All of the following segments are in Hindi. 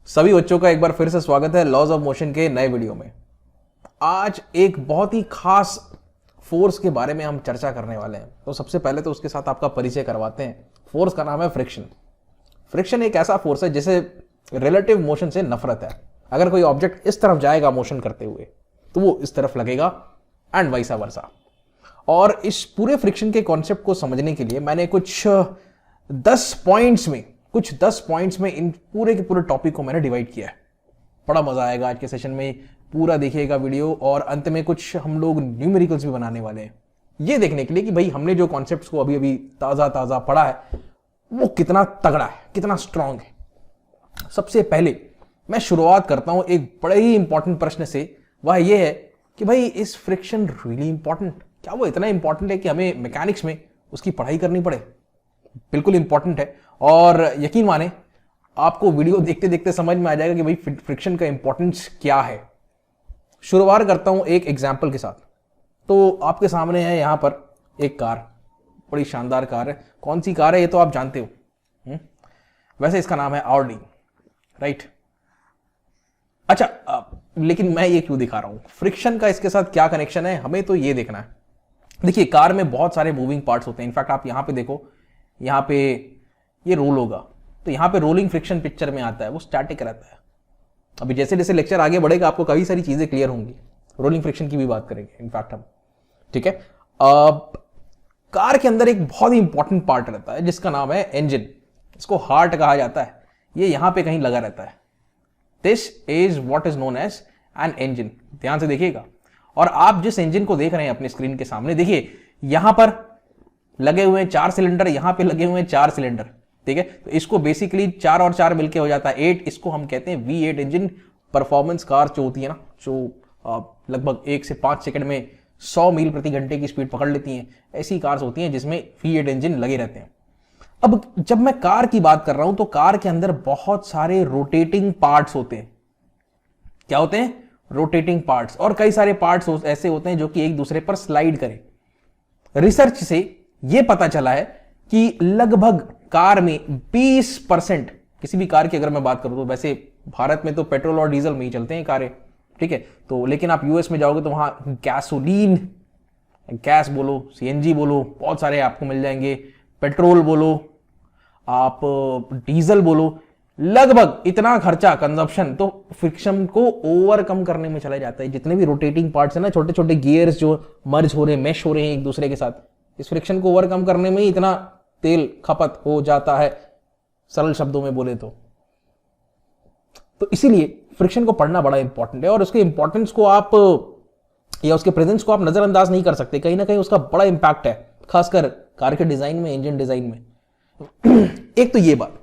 सभी बच्चों का एक बार फिर से स्वागत है लॉज ऑफ मोशन के नए वीडियो में। आज एक बहुत ही खास फोर्स के बारे में हम चर्चा करने वाले हैं। तो सबसे पहले तो उसके साथ आपका परिचय करवाते हैं। फोर्स का नाम है फ्रिक्शन। फ्रिक्शन एक ऐसा फोर्स है जिसे रिलेटिव मोशन से नफरत है। अगर कोई ऑब्जेक्ट इस तरफ जाएगा मोशन करते हुए तो वो इस तरफ लगेगा एंड वाइसा वर्सा। और इस पूरे फ्रिक्शन के कॉन्सेप्ट को समझने के लिए मैंने कुछ 10 पॉइंट्स में इन पूरे के पूरे टॉपिक को मैंने डिवाइड किया है। बड़ा मजा आएगा आज के सेशन में, पूरा देखिएगा वीडियो। और अंत में कुछ हम लोग न्यूमेरिकल्स भी बनाने वाले हैं, ये देखने के लिए कि भाई हमने जो कॉन्सेप्ट्स को अभी अभी ताजा पढ़ा है वो कितना तगड़ा है, कितना स्ट्रांग है। सबसे पहले मैं शुरुआत करता हूं एक बड़े ही इंपॉर्टेंट प्रश्न से। वह ये है कि भाई इस फ्रिक्शन रियली इंपॉर्टेंट? क्या वो इतना इंपॉर्टेंट है कि हमें मैकेनिक्स में उसकी पढ़ाई करनी पड़े? बिल्कुल इंपॉर्टेंट है। और यकीन माने आपको वीडियो देखते देखते समझ में आ जाएगा कि भाई फ्रिक्शन का इंपॉर्टेंस क्या है। शुरुआत करता हूं एक एग्जांपल के साथ। तो आपके सामने है यहां पर एक कार, बड़ी शानदार कार है। कौन सी कार है ये तो आप जानते हो। वैसे इसका नाम है ऑडी, राइट? अच्छा, लेकिन मैं ये क्यों दिखा रहा हूं? फ्रिक्शन का इसके साथ क्या कनेक्शन है, हमें तो ये देखना है। देखिए, कार में बहुत सारे मूविंग पार्ट्स होते हैं। इनफैक्ट आप यहां पे देखो, यहां पे ये रोल होगा तो यहां पे रोलिंग फ्रिक्शन पिक्चर में आता है, वो स्टैटिक रहता है। अभी जैसे जैसे लेक्चर आगे बढ़ेगा आपको कई सारी चीजें क्लियर होंगी। रोलिंग फ्रिक्शन की भी बात करेंगे इनफैक्ट हम, ठीक है। कार के अंदर एक बहुत ही इंपॉर्टेंट पार्ट रहता है जिसका नाम है इंजन। इसको हार्ट कहा जाता है। ये यहां पे कहीं लगा रहता है। This is what is known as an engine. ध्यान से देखिएगा। और आप जिस इंजन को देख रहे हैं अपने स्क्रीन के सामने, देखिए यहां पर लगे हुए हैं 4 सिलेंडर, यहां पे लगे हुए हैं 4 सिलेंडर, ठीक है। तो इसको बेसिकली 4 और 4 मिलके हो जाता है 8। इसको हम कहते हैं V8 इंजन। परफॉर्मेंस कार जो होती है ना, जो लगभग 1 से 5 सेकंड में 100 मील प्रति घंटे की स्पीड पकड़ लेती हैं, ऐसी कार्स होती हैं जिसमें V8 इंजन लगे रहते हैं। अब जब मैं कार की बात कर रहा हूं तो कार के अंदर बहुत सारे रोटेटिंग पार्ट्स होते हैं। क्या होते हैं? Rotating parts. और कई सारे पार्ट्स ऐसे होते हैं जो कि एक दूसरे पर स्लाइड करें। रिसर्च से यह पता चला है कि लगभग कार में 20%, किसी भी कार की अगर मैं बात करूं तो, वैसे भारत में तो पेट्रोल और डीजल में ही चलते हैं कारें, ठीक है। तो लेकिन आप यूएस में जाओगे तो वहां गैसोलीन, गैस बोलो, सीएनजी बोलो, बहुत सारे आपको मिल जाएंगे। पेट्रोल बोलो, आप डीजल बोलो, लगभग इतना खर्चा, कंजप्शन तो फ्रिक्शन को ओवरकम करने में चला जाता है। जितने भी रोटेटिंग पार्ट्स है ना, छोटे छोटे गियर्स जो मर्ज हो रहे हैं, मैश हो रहे हैं एक दूसरे के साथ, इस फ्रिक्शन को ओवरकम करने में ही इतना तेल खपत हो जाता है, सरल शब्दों में बोले तो इसीलिए फ्रिक्शन को पढ़ना बड़ा इंपॉर्टेंट है। और उसके इंपॉर्टेंस को आप या उसके प्रेजेंस को आप नजरअंदाज नहीं कर सकते। कहीं ना कहीं उसका बड़ा इंपैक्ट है, खासकर कार के डिजाइन में, इंजन डिजाइन में। एक तो ये बात,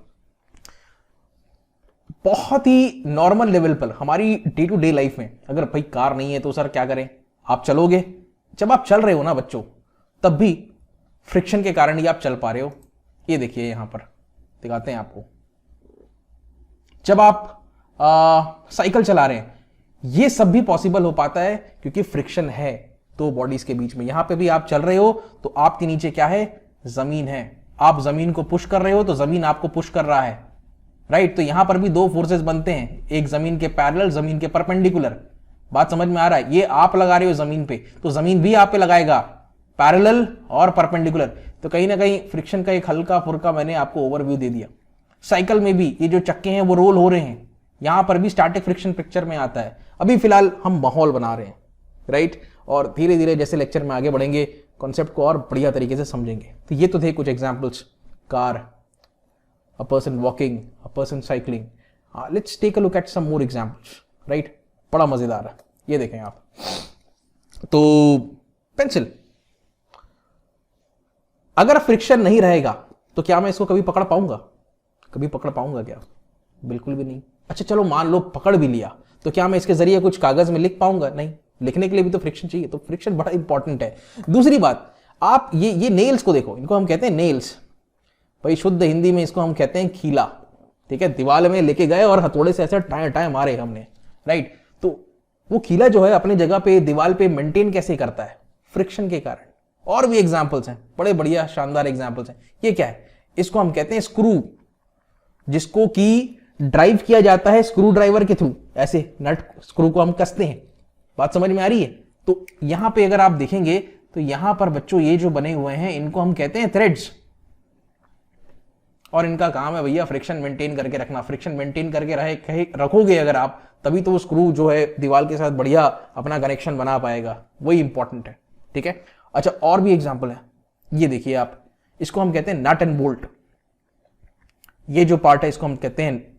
बहुत ही नॉर्मल लेवल पर हमारी डे टू डे लाइफ में अगर भाई कार नहीं है तो सर क्या करें? आप चलोगे। जब आप चल रहे हो ना बच्चों, तब भी फ्रिक्शन के कारण ही आप चल पा रहे हो। ये देखिए यहां पर दिखाते हैं आपको। जब आप साइकिल चला रहे हैं, ये सब भी पॉसिबल हो पाता है क्योंकि फ्रिक्शन है दो बॉडीज के बीच में। यहां पे भी आप चल रहे हो तो आपके नीचे क्या है? जमीन है। आप जमीन को पुश कर रहे हो तो जमीन आपको पुश कर रहा है, राइट? तो यहां पर भी दो फोर्सेस बनते हैं, एक जमीन के पैरेलल, जमीन के परपेंडिकुलर। बात समझ में आ रहा है? ये आप लगा रहे हो जमीन पे तो जमीन भी आप पे लगाएगा, पैरेलल और परपेंडिकुलर। तो कहीं ना कहीं फ्रिक्शन का एक हल्का फुल्का मैंने आपको ओवरव्यू दे दिया। साइकिल में भी ये जो चक्के हैं वो रोल हो रहे हैं, यहां पर भी स्टैटिक फ्रिक्शन पिक्चर में आता है। अभी फिलहाल हम माहौल बना रहे हैं, राइट? और धीरे धीरे जैसे लेक्चर में आगे बढ़ेंगे कॉन्सेप्ट को और बढ़िया तरीके से समझेंगे। तो ये तो थे कुछ examples, car, a person walking, a person cycling. Let's take a look at some more examples, right? बड़ा मजेदार है, ये देखें आप। तो पेंसिल, अगर फ्रिक्शन नहीं रहेगा तो क्या मैं इसको कभी पकड़ पाऊंगा? कभी पकड़ पाऊंगा क्या? बिल्कुल भी नहीं। अच्छा चलो मान लो पकड़ भी लिया तो क्या मैं इसके जरिए कुछ कागज में लिख पाऊंगा? नहीं। लिखने के लिए भी तो फ्रिक्शन चाहिए। तो फ्रिक्शन बड़ा इंपॉर्टेंट है। दूसरी बात, आप ये नेल्स को देखो, इनको हम कहते हैं नेल्स। भाई शुद्ध हिंदी में इसको हम कहते हैं खीला, ठीक है? दीवार में लेके गए और हथौड़े से ऐसे टाए टाए मारे हमने, राइट? तो वो खीला जो है अपनी जगह पे दीवार पे मेंटेन कैसे करता है? फ्रिक्शन के कारण। और भी एग्जाम्पल्स हैं, बड़े बढ़िया शानदार एग्जाम्पल्स हैं। ये क्या है? इसको हम कहते हैं स्क्रू, जिसको कि ड्राइव किया जाता है स्क्रू ड्राइवर के थ्रू, ऐसे नट स्क्रू को हम कसते हैं। बात समझ में आ रही है? तो यहां पे अगर आप देखेंगे तो यहां पर बच्चों ये जो बने हुए हैं इनको हम कहते हैं थ्रेड्स, और इनका काम है भैया फ्रिक्शन मेंटेन करके रखना। फ्रिक्शन मेंटेन करके रखोगे अगर आप, तभी तो वो स्क्रू जो है दीवार के साथ बढ़िया अपना कनेक्शन बना पाएगा, वही इंपॉर्टेंट है। ठीक है, अच्छा और भी एग्जांपल है, ये देखिए आप, इसको हम कहते हैं नट एंड बोल्ट। ये जो पार्ट है इसको हम कहते हैं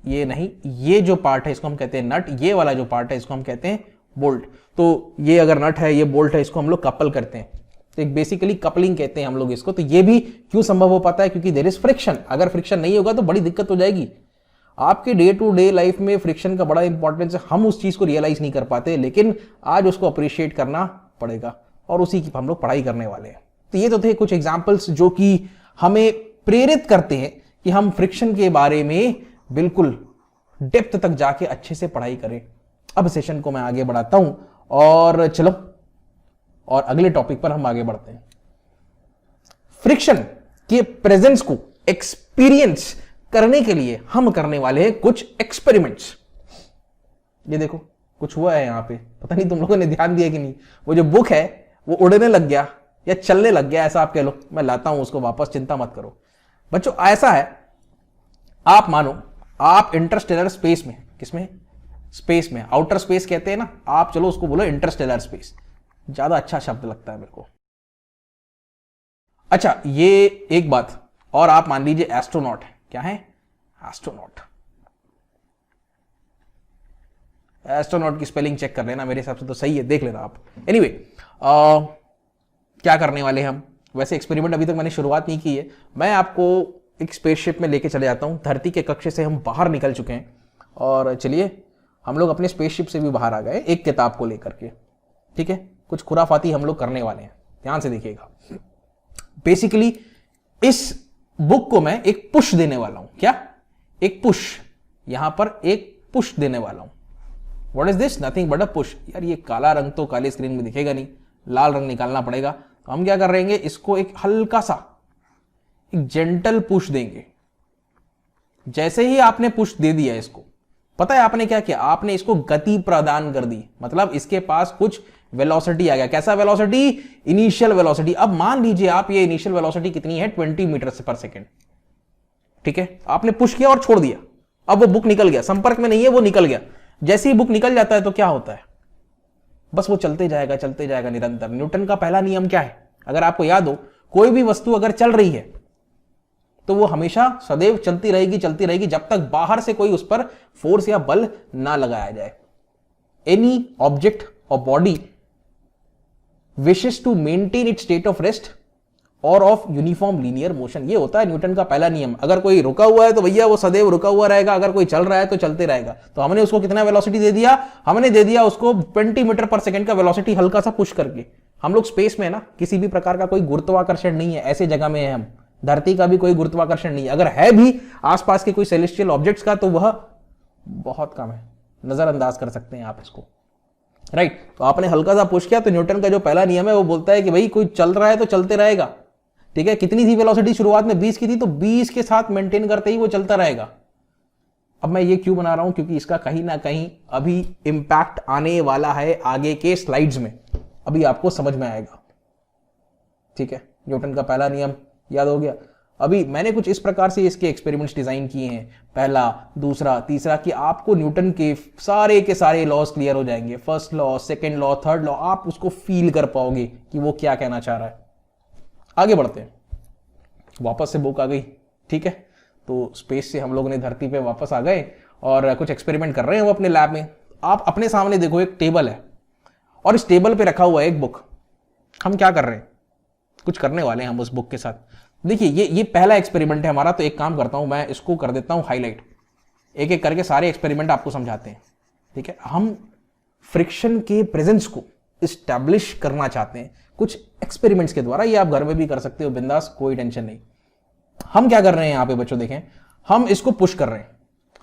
ये नहीं, ये जो पार्ट है इसको हम कहते हैं नट, ये वाला जो पार्ट है इसको हम कहते हैं बोल्ट। तो ये अगर नट है, ये बोल्ट है, इसको हम लोग कपल करते हैं, तो एक बेसिकली कपलिंग कहते हैं हम लोग इसको। तो ये भी क्यों संभव हो पाता है? क्योंकि देयर इज फ्रिक्शन। अगर फ्रिक्शन नहीं होगा तो बड़ी दिक्कत हो जाएगी। आपके डे टू डे लाइफ में फ्रिक्शन का बड़ा इंपॉर्टेंस है, हम उस चीज को रियलाइज नहीं कर पाते, लेकिन आज उसको अप्रिशिएट करना पड़ेगा और उसी की हम लोग पढ़ाई करने वाले हैं। तो ये तो थे कुछ एग्जाम्पल्स जो कि हमें प्रेरित करते हैं कि हम फ्रिक्शन के बारे में बिल्कुल डेप्थ तक जाके अच्छे से पढ़ाई करें। अब सेशन को मैं आगे बढ़ाता हूं और चलो और अगले टॉपिक पर हम आगे बढ़ते हैं। फ्रिक्शन के प्रेजेंस को एक्सपीरियंस करने के लिए हम करने वाले हैं कुछ एक्सपेरिमेंट्स। ये देखो कुछ हुआ है यहां पे, पता नहीं तुम लोगों ने ध्यान दिया कि नहीं। वो जो बुक है वो उड़ने लग गया या चलने लग गया, ऐसा आप कह लो। मैं लाता हूं उसको वापस, चिंता मत करो बच्चों। ऐसा है, आप मानो आप इंटरस्टेलर स्पेस में, किसमें? स्पेस में, आउटर स्पेस कहते हैं ना आप, चलो उसको बोलो इंटरस्टेलर स्पेस, ज्यादा अच्छा शब्द लगता है मेरे को। अच्छा ये एक बात और, आप मान लीजिए एस्ट्रोनॉट है। क्या है? एस्ट्रोनॉट। एस्ट्रोनॉट की स्पेलिंग चेक कर लेना, मेरे हिसाब से तो सही है, देख लेना आप। एनीवे क्या करने वाले हम, वैसे एक्सपेरिमेंट अभी तक मैंने शुरुआत नहीं की है। मैं आपको एक स्पेसशिप में लेके चले जाता हूं। धरती के कक्षे से हम बाहर निकल चुके हैं और चलिए हम लोग अपने स्पेसशिप से भी बाहर आ गए एक किताब को लेकर के। ठीक है, कुछ खुराफाती हम लोग करने वाले हैं, ध्यान से देखिएगा। बेसिकली इस बुक को मैं एक पुश देने वाला हूं। क्या? एक पुश, यहां पर एक पुश देने वाला हूं। What is this? Nothing but a push. यार ये काला रंग तो काले स्क्रीन में दिखेगा नहीं, लाल रंग निकालना पड़ेगा। तो हम क्या कर रहेंगे, इसको एक हल्का सा एक जेंटल पुश देंगे। जैसे ही आपने पुश दे दिया इसको, पता है आपने क्या किया? आपने इसको गति प्रदान कर दी, मतलब इसके पास कुछ वेलोसिटी आ गया। कैसा वेलोसिटी? Initial velocity. अब मान लीजिए आप, ये इनिशियल वेलोसिटी कितनी है? 20 मीटर पर सेकेंड। ठीक है, आपने पुश किया और छोड़ दिया, अब वो बुक निकल गया, संपर्क में नहीं है, वो निकल गया। जैसे ही बुक निकल जाता है तो क्या होता है? बस वो चलते जाएगा निरंतर। न्यूटन का पहला नियम क्या है? अगर आपको याद हो, कोई भी वस्तु अगर चल रही है तो वो हमेशा सदैव चलती रहेगी जब तक बाहर से कोई उस पर फोर्स या बल ना लगाया जाए। एनी ऑब्जेक्ट और body wishes to maintain its state of rest और ऑफ यूनिफॉर्म लीनियर मोशन। ये होता है न्यूटन का पहला नियम। अगर कोई रुका हुआ है तो भैया वो सदैव रुका हुआ रहेगा, अगर कोई चल रहा है तो चलते रहेगा। तो हमने उसको कितना वेलोसिटी दे दिया? हमने दे दिया उसको 20 मीटर पर सेकेंड का वेलोसिटी, हल्का सा पुश करके। हम लोग स्पेस में ना, किसी भी प्रकार का कोई गुरुत्वाकर्षण नहीं है, ऐसे जगह में है हम। धरती का भी कोई गुरुत्वाकर्षण नहीं है, अगर है भी आसपास के कोई सेलेस्टियल ऑब्जेक्ट्स का तो वह बहुत कम है, नजरअंदाज कर सकते हैं आप इसको। राइट, तो आपने हल्का सा पुश किया तो न्यूटन का जो पहला नियम है वो बोलता है कि भाई कोई चल रहा है तो चलते रहेगा। ठीक है, कितनी थी वेलोसिटी? शुरुआत में 20 की थी, तो 20 के साथ मेंटेन करते ही वो चलता रहेगा। अब मैं ये क्यों बना रहा हूं? क्योंकि इसका कहीं ना कहीं अभी इंपैक्ट आने वाला है आगे के स्लाइड्स में, अभी आपको समझ में आएगा। ठीक है, न्यूटन का पहला नियम याद हो गया। अभी मैंने कुछ इस प्रकार से इसके एक्सपेरिमेंट्स डिजाइन किए हैं, पहला, दूसरा, तीसरा, कि आपको न्यूटन के सारे लॉज क्लियर हो जाएंगे। First law, second law, third law, आप उसको फील कर पाओगे कि वो क्या कहना चाह रहा है। आगे बढ़ते हैं, वापस से बुक आ गई। ठीक है, तो स्पेस से हम लोग ने धरती पे वापस आ गए और कुछ एक्सपेरिमेंट कर रहे हैं वो अपने लैब में। आप अपने सामने देखो, एक टेबल है और इस टेबल पे रखा हुआ है एक बुक। हम क्या कर रहे हैं? कुछ करने वाले हैं हम उस बुक के साथ। देखिए ये पहला एक्सपेरिमेंट है हमारा, तो एक काम करता हूं, मैं इसको कर देता हूं हाईलाइट, एक एक करके सारे एक्सपेरिमेंट आपको समझाते हैं। ठीक है, हम फ्रिक्शन के प्रेजेंस को इस्टेब्लिश करना चाहते हैं कुछ एक्सपेरिमेंट्स के द्वारा। ये आप घर में भी कर सकते हो बिंदास, कोई टेंशन नहीं। हम क्या कर रहे हैं यहां पे बच्चों, देखें, हम इसको पुश कर रहे हैं,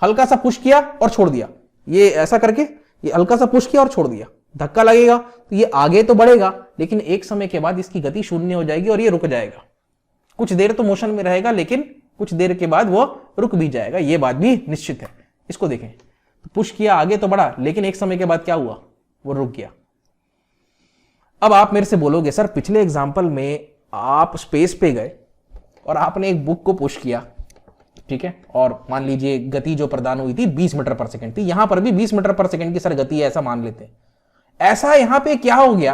हल्का सा पुश किया और छोड़ दिया। ये ऐसा करके ये हल्का सा पुश किया और छोड़ दिया, धक्का लगेगा तो ये आगे तो बढ़ेगा, लेकिन एक समय के बाद इसकी गति शून्य हो जाएगी और ये रुक जाएगा। कुछ देर तो मोशन में रहेगा, लेकिन कुछ देर के बाद वो रुक भी जाएगा, ये बात भी निश्चित है। इसको देखें, तो पुश किया, आगे तो बढ़ा, लेकिन एक समय के बाद क्या हुआ, वो रुक गया। अब आप मेरे से बोलोगे सर पिछले एग्जाम्पल में आप स्पेस पे गए और आपने एक बुक को पुश किया, ठीक है, और मान लीजिए गति जो प्रदान हुई थी 20 मीटर पर सेकंड थी, यहां पर भी 20 मीटर पर सेकंड की सर गति है ऐसा मान लेते हैं। ऐसा यहां पे क्या हो गया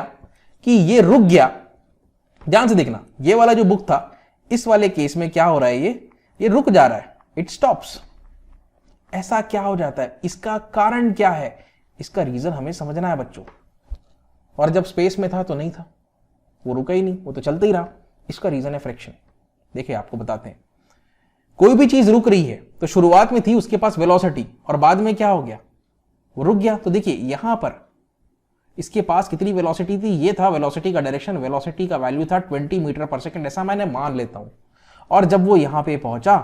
कि ये रुक गया। ध्यान से देखना, ये वाला जो बुक था, इस वाले केस में क्या हो रहा है, ये रुक जा रहा है, इट स्टॉप्स। ऐसा क्या हो जाता है, इसका कारण क्या है, इसका रीजन हमें समझना है बच्चों। और जब स्पेस में था तो नहीं था, वो रुका ही नहीं, वो तो चलता ही रहा। इसका रीजन है फ्रिक्शन। देखिए आपको बताते हैं, कोई भी चीज रुक रही है तो शुरुआत में थी उसके पास वेलोसिटी, और बाद में क्या हो गया, वो रुक गया। तो देखिए यहां पर इसके पास कितनी वेलोसिटी थी, ये था वेलोसिटी का डायरेक्शन, वेलोसिटी का वैल्यू था 20 मीटर पर सेकंड, ऐसा मैंने मान लेता हूं। और जब वो यहां पे पहुंचा,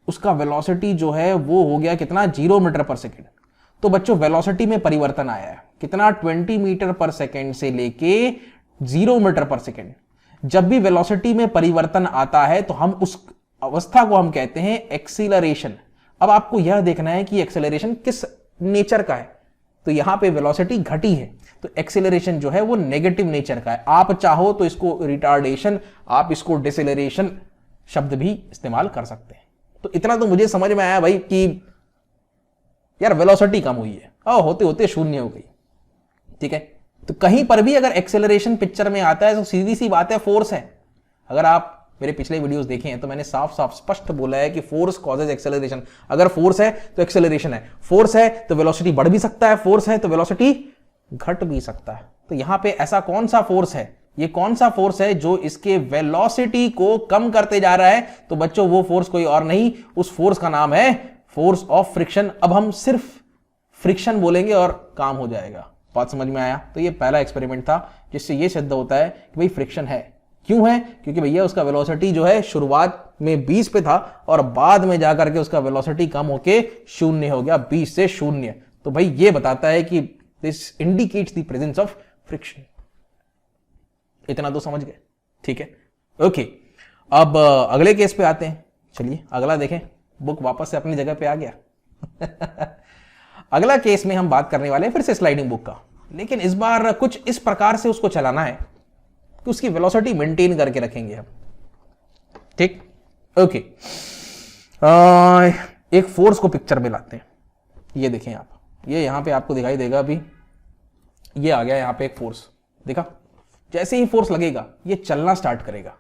उसका वेलोसिटी जो है वो हो गया कितना, 0 मीटर पर सेकंड। तो बच्चों वेलोसिटी में परिवर्तन आया है कितना, 20 मीटर पर सेकंड से लेके 0 मीटर पर सेकंड। जब भी वेलोसिटी में परिवर्तन आता है तो हम उस अवस्था को हम कहते हैं एक्सीलरेशन। अब आपको यह देखना है कि एक्सेलरेशन किस नेचर का है, तो यहां पे वेलोसिटी घटी है, तो एक्सेलरेशन जो है वो नेगेटिव नेचर का है। आप चाहो तो इसको रिटार्डेशन, आप इसको डिसेलरेशन शब्द भी इस्तेमाल कर सकते हैं। तो इतना तो मुझे समझ में आया भाई कि यार वेलोसिटी कम हुई है और होते होते शून्य हो गई, ठीक है। तो कहीं पर भी अगर एक्सेलरेशन पिक्चर में आता है तो सीधी सी बात है फोर्स है। अगर आप मेरे पिछले वीडियोस देखे हैं तो मैंने साफ साफ स्पष्ट बोला है कि फोर्स कॉजेज एक्सेलरेशन। अगर फोर्स है तो एक्सेलरेशन है, फोर्स है तो वेलोसिटी बढ़ भी सकता है, फोर्स है तो वेलोसिटी घट भी सकता है। तो यहां पे ऐसा कौन सा फोर्स है, ये कौन सा फोर्स है जो इसके वेलोसिटी को कम करते जा रहा है, तो बच्चों वो फोर्स कोई और नहीं, उस फोर्स का नाम है फोर्स ऑफ फ्रिक्शन। अब हम सिर्फ फ्रिक्शन बोलेंगे और काम हो जाएगा। बात समझ में आया। तो ये पहला एक्सपेरिमेंट था जिससे ये सिद्ध होता है कि भाई फ्रिक्शन है। क्यों है, क्योंकि भैया उसका वेलोसिटी जो है शुरुआत में 20 पे था और बाद में जाकर के उसका वेलोसिटी कम होके 0 हो गया, 20 से 0। तो भाई ये बताता है कि this indicates the presence of friction. इतना तो समझ गए, ठीक है, ओके। अब अगले केस पे आते हैं। चलिए अगला देखें, बुक वापस से अपनी जगह पे आ गया। अगला केस में हम बात करने वाले हैं फिर से स्लाइडिंग बुक का, लेकिन इस बार कुछ इस प्रकार से उसको चलाना है कि उसकी वेलोसिटी मेंटेन करके रखेंगे हम, ठीक, ओके। एक फोर्स को पिक्चर में लाते हैं। ये देखें आप, ये यहां पे आपको दिखाई देगा अभी, ये आ गया यहां पे एक फोर्स, देखा। जैसे ही फोर्स लगेगा ये चलना स्टार्ट करेगा।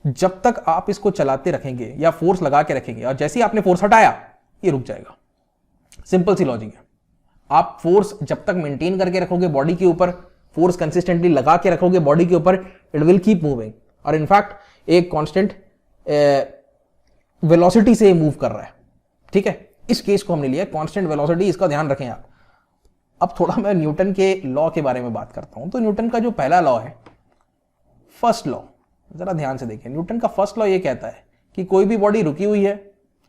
जब तक आप इसको चलाते रखेंगे या फोर्स लगा के रखेंगे, और जैसे ही आपने फोर्स हटाया ये रुक जाएगा। सिंपल सी लॉजिक है। आप फोर्स जब तक मेंटेन करके रखोगे बॉडी के ऊपर, फोर्स कंसिस्टेंटली लगा के रखोगे बॉडी के ऊपर, इट विल कीप मूविंग, और इनफैक्ट एक कांस्टेंट वेलोसिटी से मूव कर रहा है, ठीक है। इस केस को हमने लिया कांस्टेंट वेलोसिटी, इसका ध्यान रखें आप। अब थोड़ा मैं न्यूटन के लॉ के बारे में बात करता हूं। तो न्यूटन का जो पहला लॉ है, फर्स्ट लॉ, जरा ध्यान से देखें। न्यूटन का फर्स्ट लॉ ये कहता है कि कोई भी बॉडी रुकी हुई है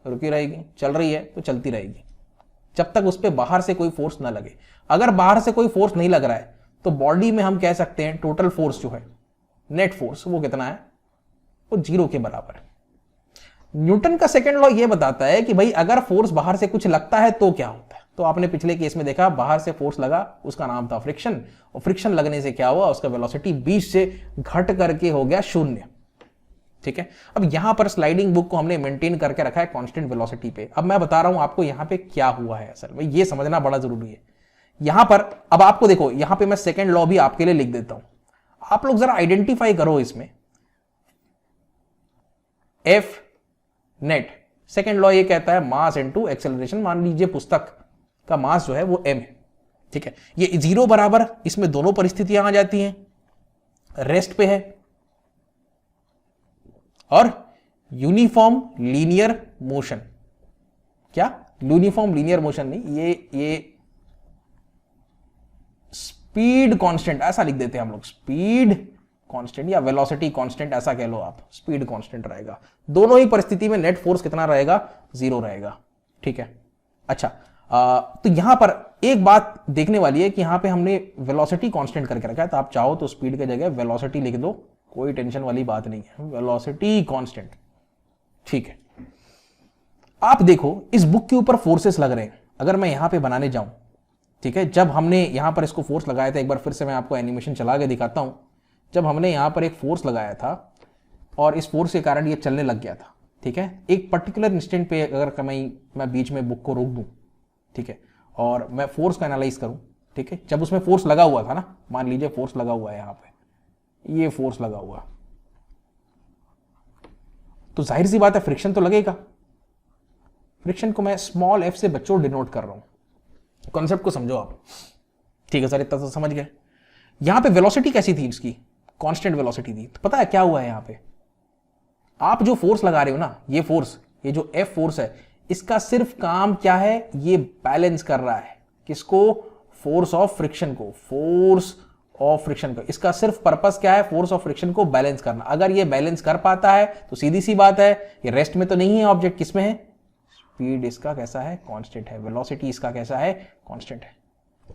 रुकी रहेगी, चल रही है तो चलती रहेगी, जब तक उस पर बाहर से कोई फोर्स ना लगे। अगर बाहर से कोई फोर्स नहीं लग रहा है तो बॉडी में हम कह सकते हैं टोटल फोर्स जो है, नेट फोर्स, वो कितना है, वो 0 के बराबर है। न्यूटन का सेकंड लॉ ये बताता है कि भाई अगर फोर्स बाहर से कुछ लगता है तो क्या होता है। तो आपने पिछले केस में देखा, बाहर से फोर्स लगा, उसका नाम था फ्रिक्शन, और फ्रिक्शन लगने से क्या हुआ, उसका वेलोसिटी 20 से घट करके हो गया 0, ठीक है। अब यहां पर स्लाइडिंग बुक को हमने मेंटेन करके रखा है कांस्टेंट वेलोसिटी पे। अब मैं बता रहा हूं आपको यहां पे क्या हुआ है असल में, ये समझना बड़ा जरूरी है यहां पर। अब आपको देखो, यहां पे मैं सेकंड लॉ भी आपके लिए लिख देता हूं, आप लोग जरा आइडेंटिफाई करो इसमें। एफ नेट, सेकंड लॉ ये कहता है मास इनटू एक्सेलरेशन। मान लीजिए पुस्तक का मास जो है वो m है, ठीक है। ये 0 बराबर, इसमें दोनों परिस्थितियां आ जाती हैं, रेस्ट पे है और यूनिफॉर्म लीनियर मोशन। क्या यूनिफॉर्म लीनियर मोशन नहीं, ये स्पीड कांस्टेंट ऐसा लिख देते हैं हम लोग, स्पीड कांस्टेंट या वेलोसिटी कांस्टेंट ऐसा कह लो आप, स्पीड कांस्टेंट रहेगा। दोनों ही परिस्थिति में नेट फोर्स कितना रहेगा, 0 रहेगा, ठीक है। अच्छा, तो यहां पर एक बात देखने वाली है कि यहां पे हमने वेलोसिटी कांस्टेंट करके रखा है, तो आप चाहो तो स्पीड के जगह वेलोसिटी लिख दो, कोई टेंशन वाली बात नहीं है, वेलोसिटी कांस्टेंट, ठीक है। आप देखो इस बुक के ऊपर फोर्सेस लग रहे हैं, अगर मैं यहां पे बनाने जाऊं, ठीक है, जब हमने यहां पर इसको फोर्स लगाया था, एक बार फिर से मैं आपको एनिमेशन चला के दिखाता हूं, जब हमने यहां पर एक फोर्स लगाया था और इस फोर्स के कारण ये चलने लग गया था, ठीक है, एक पर्टिकुलर इंस्टेंट पे अगर मैं बीच में बुक को रोक दूं, ठीक है, और मैं फोर्स को एनालाइज करूं, ठीक है, जब उसमें फोर्स लगा हुआ था ना, मान लीजिए फोर्स लगा हुआ है यहां पे, ये फोर्स लगा हुआ, तो जाहिर सी बात है फ्रिक्शन तो लगेगा। फ्रिक्शन को मैं स्मॉल एफ से बच्चों डिनोट कर रहा हूं, कॉन्सेप्ट को समझो आप, ठीक है सर, इतना तो समझ गए। यहां पे वेलोसिटी कैसी थी इसकी, कांस्टेंट वेलोसिटी थी, तो पता है क्या हुआ है यहां पे, आप जो फोर्स लगा रहे हो ना, ये फोर्स, ये जो एफ फोर्स है, इसका सिर्फ काम क्या है, ये बैलेंस कर रहा है किसको, फोर्स ऑफ फ्रिक्शन को, फोर्स ऑफ फ्रिक्शन को, इसका सिर्फ पर्पस क्या है, फोर्स ऑफ फ्रिक्शन को बैलेंस करना। अगर ये बैलेंस कर पाता है तो सीधी सी बात है, ये रेस्ट में तो नहीं है ऑब्जेक्ट, किसमें है, स्पीड इसका कैसा है, कांस्टेंट है, वेलोसिटी इसका कैसा है, कांस्टेंट है।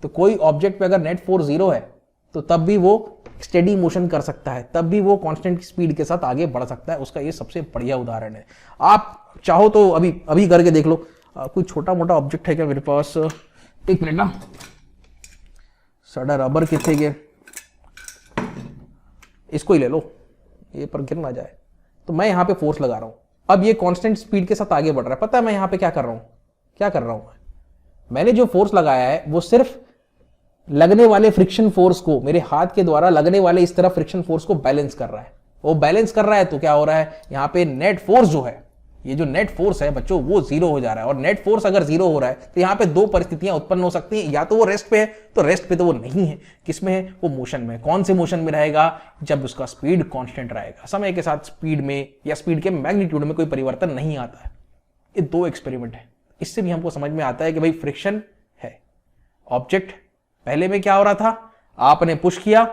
तो कोई ऑब्जेक्ट पे अगर नेट फोर्स 0 है तो तब भी वो स्टेडी मोशन कर सकता है, तब भी वो कांस्टेंट स्पीड के साथ आगे बढ़ सकता है, उसका ये सबसे बढ़िया उदाहरण है। आप चाहो तो अभी अभी करके देख लो, कोई छोटा मोटा ऑब्जेक्ट है क्या मेरे पास, एक मिनट ना, साढ़ा रबर कितने के, इसको ही ले लो, ये पर गिर ना जाए। तो मैं यहां पे फोर्स लगा रहा हूं, अब ये कांस्टेंट स्पीड के साथ आगे बढ़ रहा है। पता है मैं यहां पे क्या कर रहा हूं, क्या कर रहा हूं, मैंने जो फोर्स लगाया है वो सिर्फ लगने वाले फ्रिक्शन फोर्स को, मेरे हाथ के द्वारा लगने वाले इस तरह फ्रिक्शन फोर्स को बैलेंस कर रहा है। वो बैलेंस कर रहा है तो क्या हो रहा है, यहां पे नेट फोर्स जो है, ये जो नेट फोर्स है बच्चों, वो 0 हो जा रहा है। और नेट फोर्स अगर 0 हो रहा है तो यहां पे दो परिस्थितियां उत्पन्न हो सकती हैं, या तो वो रेस्ट पे है, तो रेस्ट पे तो वो नहीं है, किसमें है, वो मोशन में। कौन से मोशन में रहेगा, जब उसका स्पीड कांस्टेंट रहेगा, समय के साथ स्पीड में या स्पीड के मैग्नीट्यूड में कोई परिवर्तन नहीं आता है। ये दो एक्सपेरिमेंट है, इससे भी हमको समझ में आता है कि भाई फ्रिक्शन है। ऑब्जेक्ट पहले में क्या हो रहा था, आपने पुश किया,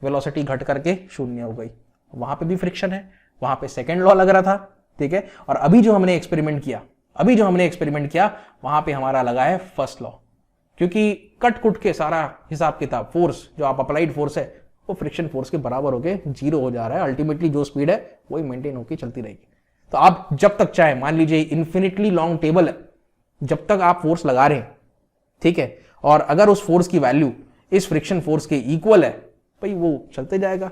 वेलोसिटी घट करके 0 हो गई, वहां पे भी फ्रिक्शन है, वहां पे सेकंड लॉ लग रहा था, ठीक है। और अभी जो हमने एक्सपेरिमेंट किया, वहां पे हमारा लगा है फर्स्ट लॉ, क्योंकि कट कुट के सारा हिसाब किताब, फोर्स जो आप अप्लाइड फोर्स है वो फ्रिक्शन फोर्स के बराबर होके 0 हो जा रहा है। अल्टीमेटली जो स्पीड है वही मेंटेन होकर चलती रहेगी। तो आप जब तक चाहे, मान लीजिए इन्फिनिटली लॉन्ग टेबल है, जब तक आप फोर्स लगा रहे हैं, ठीक है, और अगर उस फोर्स की वैल्यू इस फ्रिक्शन फोर्स के इक्वल है, भाई वो चलते जाएगा,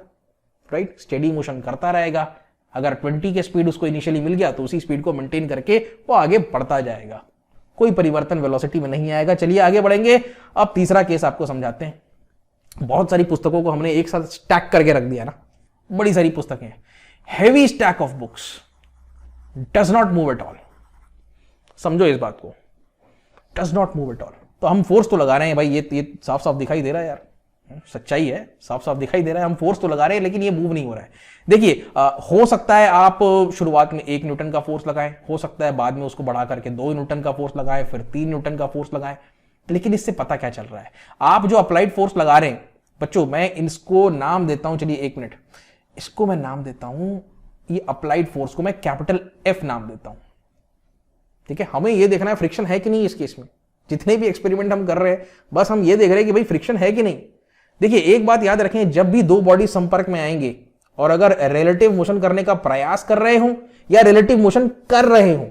राइट, स्टेडी मोशन करता रहेगा। अगर 20 के स्पीड उसको इनिशियली मिल गया तो उसी स्पीड को मेंटेन करके वो आगे बढ़ता जाएगा, कोई परिवर्तन वेलोसिटी में नहीं आएगा। चलिए आगे बढ़ेंगे। अब तीसरा केस आपको समझाते हैं। बहुत सारी पुस्तकों को हमने एक साथ स्टैक करके रख दिया ना, बड़ी सारी पुस्तकें, heavy stack of books, does not move at all. समझो इस बात को, does not move at all. तो हम फोर्स तो लगा रहे हैं भाई, ये साफ साफ दिखाई दे रहा है यार, सच्चाई है, साफ साफ दिखाई दे रहा है, हम फोर्स तो लगा रहे हैं लेकिन ये मूव नहीं हो रहा है। देखिए हो सकता है आप शुरुआत में 1 न्यूटन का फोर्स लगाएं, हो सकता है बाद में उसको बढ़ा करके 2 न्यूटन का फोर्स लगाएं, फिर 3 न्यूटन का फोर्स लगाएं, लेकिन इससे पता क्या चल रहा है, आप जो अप्लाइड फोर्स लगा रहे हैं बच्चों, मैं इसको नाम देता हूं, चलिए 1 मिनट, इसको मैं नाम देता हूं, ये अप्लाइड फोर्स को मैं कैपिटल F नाम देता हूं, ठीक है। हमें ये देखना है फ्रिक्शन है कि नहीं इस केस में। जितने भी एक्सपेरिमेंट हम कर रहे हैं बस हम ये देख रहे हैं कि भाई फ्रिक्शन है कि नहीं। देखिए एक बात याद रखें, जब भी दो बॉडी संपर्क में आएंगे और अगर रिलेटिव मोशन करने का प्रयास कर रहे हो या रिलेटिव मोशन कर रहे हो,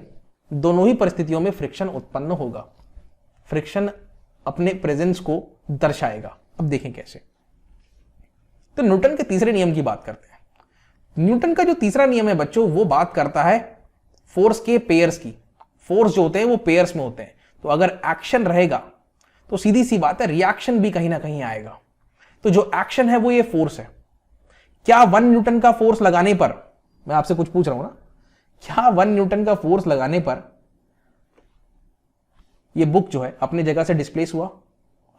दोनों ही परिस्थितियों में फ्रिक्शन उत्पन्न होगा, फ्रिक्शन अपने प्रेजेंस को दर्शाएगा। अब देखें कैसे। तो न्यूटन के तीसरे नियम की बात करते हैं। न्यूटन का जो तीसरा नियम है बच्चों, वो बात करता है फोर्स के पेयर्स की। फोर्स जो होते हैं वो पेयर्स में होते हैं, तो अगर एक्शन रहेगा तो सीधी सी बात है रिएक्शन भी कहीं ना कहीं आएगा। तो जो एक्शन है वो ये फोर्स है। क्या 1 न्यूटन का फोर्स लगाने पर, मैं आपसे कुछ पूछ रहा हूं ना, क्या 1 न्यूटन का फोर्स लगाने पर ये बुक जो है अपने जगह से डिस्प्लेस हुआ?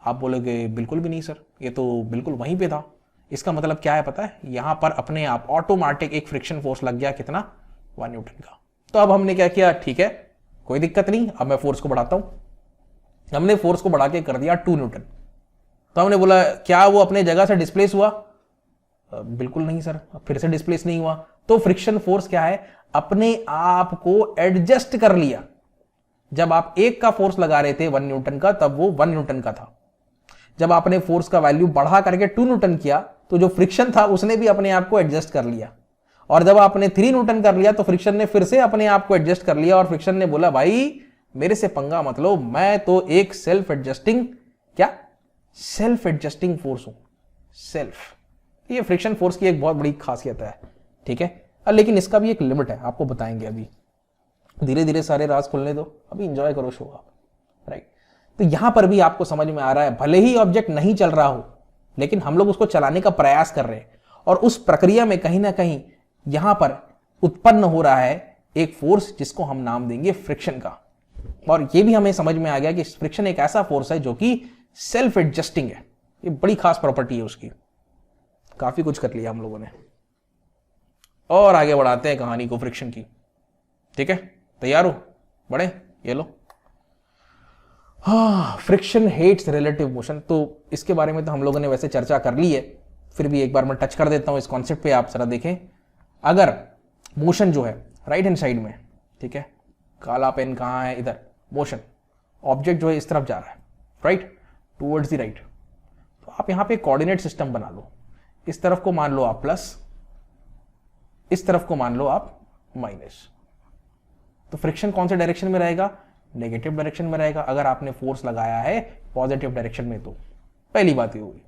आप बोलोगे बिल्कुल भी नहीं सर, ये तो बिल्कुल वहीं पे था। इसका मतलब क्या है पता है, यहां पर अपने आप ऑटोमेटिक एक फ्रिक्शन फोर्स लग गया, कितना, 1 न्यूटन का। तो अब हमने क्या किया, ठीक है कोई दिक्कत नहीं, अब मैं फोर्स को बढ़ाता हूं। हमने फोर्स को बढ़ा के कर दिया 2 न्यूटन। तो हमने बोला क्या वो अपने जगह से डिस्प्लेस हुआ? बिल्कुल नहीं सर, फिर से डिस्प्लेस नहीं हुआ। तो फ्रिक्शन फोर्स क्या है, अपने आप को एडजस्ट कर लिया। जब आप 1 का फोर्स लगा रहे थे 1 न्यूटन का, तब वो 1 न्यूटन का था। जब आपने फोर्स का वैल्यू बढ़ा करके 2 न्यूटन किया, तो जो फ्रिक्शन था उसने भी अपने आप को एडजस्ट कर लिया। और जब आपने 3 न्यूटन कर लिया तो फ्रिक्शन ने फिर से अपने आप को एडजस्ट कर लिया और फ्रिक्शन ने बोला भाई मेरे से पंगा मत लो, मैं तो एक सेल्फ एडजस्टिंग फोर्स हूं। ये फ्रिक्शन फोर्स की एक बहुत बड़ी खासियत है, ठीक है। लेकिन इसका भी एक लिमिट है, आपको बताएंगे अभी, धीरे धीरे सारे राज खुलने दो, अभी इंजॉय करो शो आप, राइट। तो यहां पर भी आपको समझ में आ रहा है, भले ही ऑब्जेक्ट नहीं चल रहा हो लेकिन हम लोग उसको चलाने का प्रयास कर रहे हैं और उस प्रक्रिया में कहीं ना कहीं यहां पर उत्पन्न हो रहा है एक फोर्स जिसको हम नाम देंगे फ्रिक्शन का। और ये भी हमें समझ में आ गया कि फ्रिक्शन एक ऐसा फोर्स है जो कि सेल्फ एडजस्टिंग है, ये बड़ी खास प्रॉपर्टी है उसकी। काफी कुछ कर लिया हम लोगों ने और आगे बढ़ाते हैं कहानी को फ्रिक्शन की, ठीक है। तैयार हो? बढ़े, ये लो। Friction hates relative motion. तो इसके बारे में तो हम लोगों ने वैसे चर्चा कर ली है, फिर भी एक बार मैं टच कर देता हूं इस कॉन्सेप्ट पे, आप जरा देखें। अगर मोशन जो है राइट हैंड साइड में, ठीक है, काला पेन कहां है, इधर मोशन, ऑब्जेक्ट जो है इस तरफ जा रहा है, राइट, टूवर्ड्स द राइट, तो आप यहां पे कोऑर्डिनेट सिस्टम बना लो। इस तरफ को मान लो आप प्लस, इस तरफ को मान लो आप माइनस। तो फ्रिक्शन कौन से डायरेक्शन में रहेगा? नेगेटिव डायरेक्शन में रहेगा अगर आपने फोर्स लगाया है पॉजिटिव डायरेक्शन में। तो पहली बात ये होगी।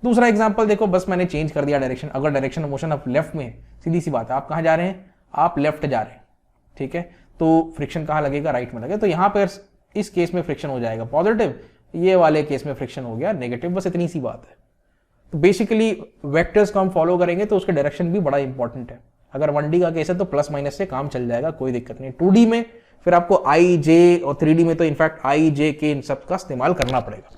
दूसरा एग्जांपल देखो, बस मैंने चेंज कर दिया डायरेक्शन। अगर direction of motion of left में, सीधी सी बात है, आप कहां जा रहे हैं? आप लेफ्ट जा रहे हैं, ठीक है। तो फ्रिक्शन कहां लगेगा? राइट में लगेगा। तो यहां पर इस केस में फ्रिक्शन हो जाएगा पॉजिटिव, ये वाले केस में फ्रिक्शन हो गया नेगेटिव। बस इतनी सी बात है। तो बेसिकली वेक्टर्स को हम फॉलो करेंगे तो उसके डायरेक्शन भी बड़ा इंपॉर्टेंट है। अगर 1D का केस है तो प्लस माइनस से काम चल जाएगा, कोई दिक्कत नहीं। 2D में फिर आपको I, J और 3D में तो इनफैक्ट I, J, K इन सब का इस्तेमाल करना पड़ेगा।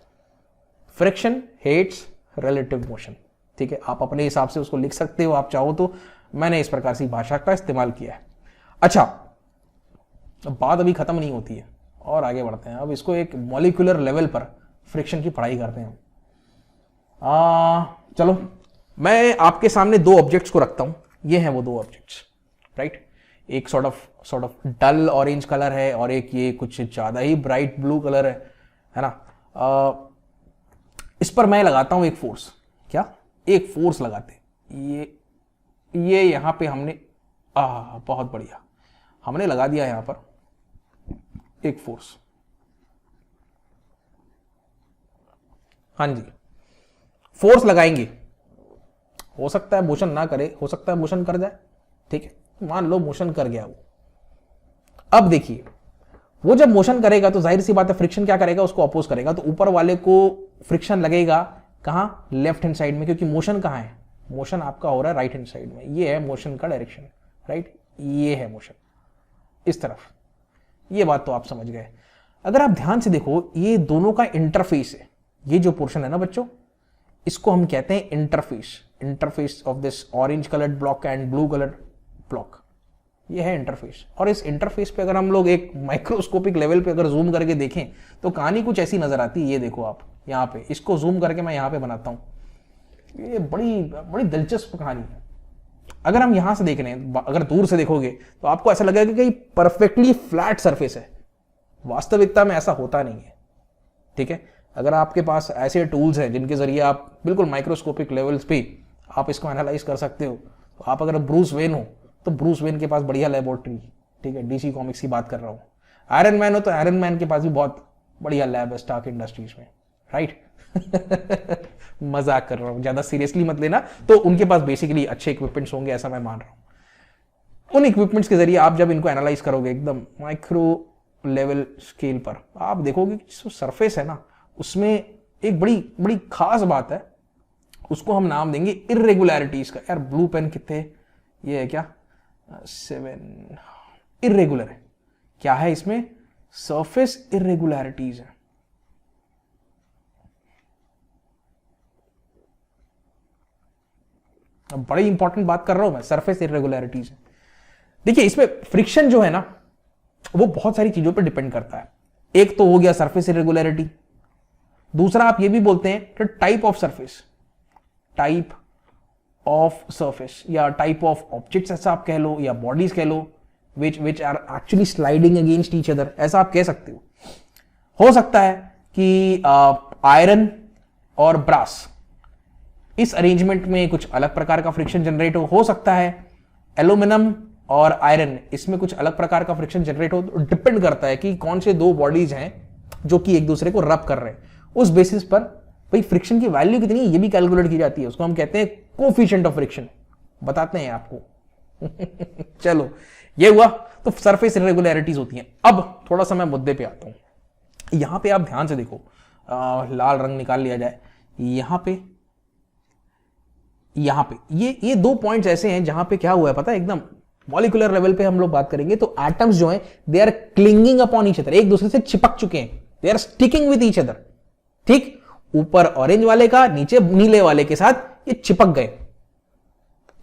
फ्रिक्शन हेट्स रिलेटिव मोशन, ठीक है। आप अपने हिसाब से उसको लिख सकते हो आप चाहो तो, मैंने इस प्रकार की भाषा का इस्तेमाल किया है। अच्छा, बात अभी खत्म नहीं होती है और आगे बढ़ते हैं। अब इसको एक मॉलिक्यूलर लेवल पर फ्रिक्शन की पढ़ाई करते हैं। चलो, मैं आपके सामने 2 ऑब्जेक्ट्स को रखता हूं। ये हैं वो 2 ऑब्जेक्ट्स, राइट। एक sort of dull orange colour है और एक ये कुछ ज्यादा ही ब्राइट ब्लू कलर है ना। इस पर मैं लगाता हूं एक फोर्स। क्या? एक फोर्स लगाते, ये यहां पे हमने बहुत बढ़िया, हमने लगा दिया यहां पर एक फोर्स। हाँ जी, फोर्स लगाएंगे, हो सकता है मोशन ना करे, हो सकता है मोशन कर जाए, ठीक है। मान लो मोशन कर गया वो। अब देखिए, वो जब मोशन करेगा तो जाहिर सी बात है फ्रिक्शन क्या करेगा? उसको अपोज करेगा। तो ऊपर वाले को फ्रिक्शन लगेगा कहां? लेफ्ट हैंड साइड में, क्योंकि मोशन कहां है? मोशन आपका हो रहा है राइट हैंड साइड में। ये है मोशन का डायरेक्शन, राइट, ये है मोशन इस तरफ। ये बात तो आप समझ गए। अगर आप ध्यान से देखो, ये दोनों का इंटरफेस है। ये जो पोर्शन है ना बच्चों, इसको हम कहते हैं interface of this orange coloured block and blue coloured block. ये है इंटरफेस। और इस इंटरफेस पे अगर हम लोग एक माइक्रोस्कोपिक लेवल पे अगर जूम करके देखें तो कहानी कुछ ऐसी नजर आती है। ये देखो आप यहाँ पे, इसको जूम करके मैं यहाँ पे बनाता हूं। ये बड़ी दिलचस्प कहानी है। अगर हम यहां से देख रहे हैं, अगर दूर से देखोगे तो आपको ऐसा लगेगा कि परफेक्टली फ्लैट सरफेस है। वास्तविकता में ऐसा होता नहीं है, ठीक है। अगर आपके पास ऐसे टूल्स हैं जिनके जरिए आप बिल्कुल माइक्रोस्कोपिक लेवल्स पे आप इसको एनालाइज कर सकते हो, तो आप अगर ब्रूस वेन हो तो ब्रूस वेन के पास बढ़िया लेबोरेटरी, ठीक है, डीसी कॉमिक्स की बात कर रहा हूं। आयरन मैन हो तो आयरन मैन के पास भी बहुत बढ़िया लैब है स्टार्क इंडस्ट्रीज में, राइट। मजाक कर रहा हूं, ज्यादा सीरियसली मत लेना। तो उनके पास बेसिकली अच्छे इक्विपमेंट्स होंगे, ऐसा मैं मान रहा हूं। उन इक्विपमेंट्स के जरिए आप जब इनको एनालाइज करोगे एकदम माइक्रो लेवल स्केल पर, आप देखोगे जो सरफेस है ना, उसमें एक बड़ी खास बात है। उसको हम नाम देंगे इर्रेगुलरिटीज का। यार ब्लू पेन कितने, ये है क्या? 7 इर्रेगुलर है। क्या है इसमें? सरफेस इर्रेगुलरिटीज है। अब बड़ी इंपॉर्टेंट बात कर रहा हूं मैं, सरफेस इर्रेगुलरिटीज है। देखिए, इसमें फ्रिक्शन जो है ना, वो बहुत सारी चीजों पर डिपेंड करता है। एक तो हो गया सरफेस इर्रेगुलरिटी, दूसरा आप ये भी बोलते हैं कि टाइप ऑफ सरफेस या टाइप ऑफ ऑब्जेक्ट्स, ऐसा आप कह लो, या बॉडीज कह लो, which are actually sliding against each other, ऐसा आप कह सकते हो सकता है कि आयरन और ब्रास, इस अरेंजमेंट में कुछ अलग प्रकार का फ्रिक्शन जनरेट हो सकता है एल्यूमिनियम और आयरन, इसमें कुछ अलग प्रकार का फ्रिक्शन जनरेट हो, डिपेंड करता है कि कौन से दो बॉडीज हैं जो कि एक दूसरे को रब कर रहे हैं। उस बेसिस पर भाई फ्रिक्शन की वैल्यू कितनी है ये भी कैलकुलेट की जाती है, उसको हम कहते हैं कोफिशिएंट ऑफ फ्रिक्शन, बताते हैं आपको। चलो ये हुआ, तो सरफेस इरेगुलरिटीज होती हैं। अब थोड़ा सा मैं मुद्दे पे आता हूं। यहां पे आप ध्यान से देखो, लाल रंग निकाल लिया जाए, यहां पे ये दो पॉइंट्स ऐसे हैं जहां पे क्या हुआ है पता है, एकदम मॉलिक्यूलर लेवल पे हम लोग बात करेंगे तो एटम्स जो हैं they are clinging upon each other, एक दूसरे से चिपक चुके हैं, they are sticking with each other. ठीक, ऊपर ऑरेंज वाले का, नीचे नीले वाले के साथ ये चिपक गए।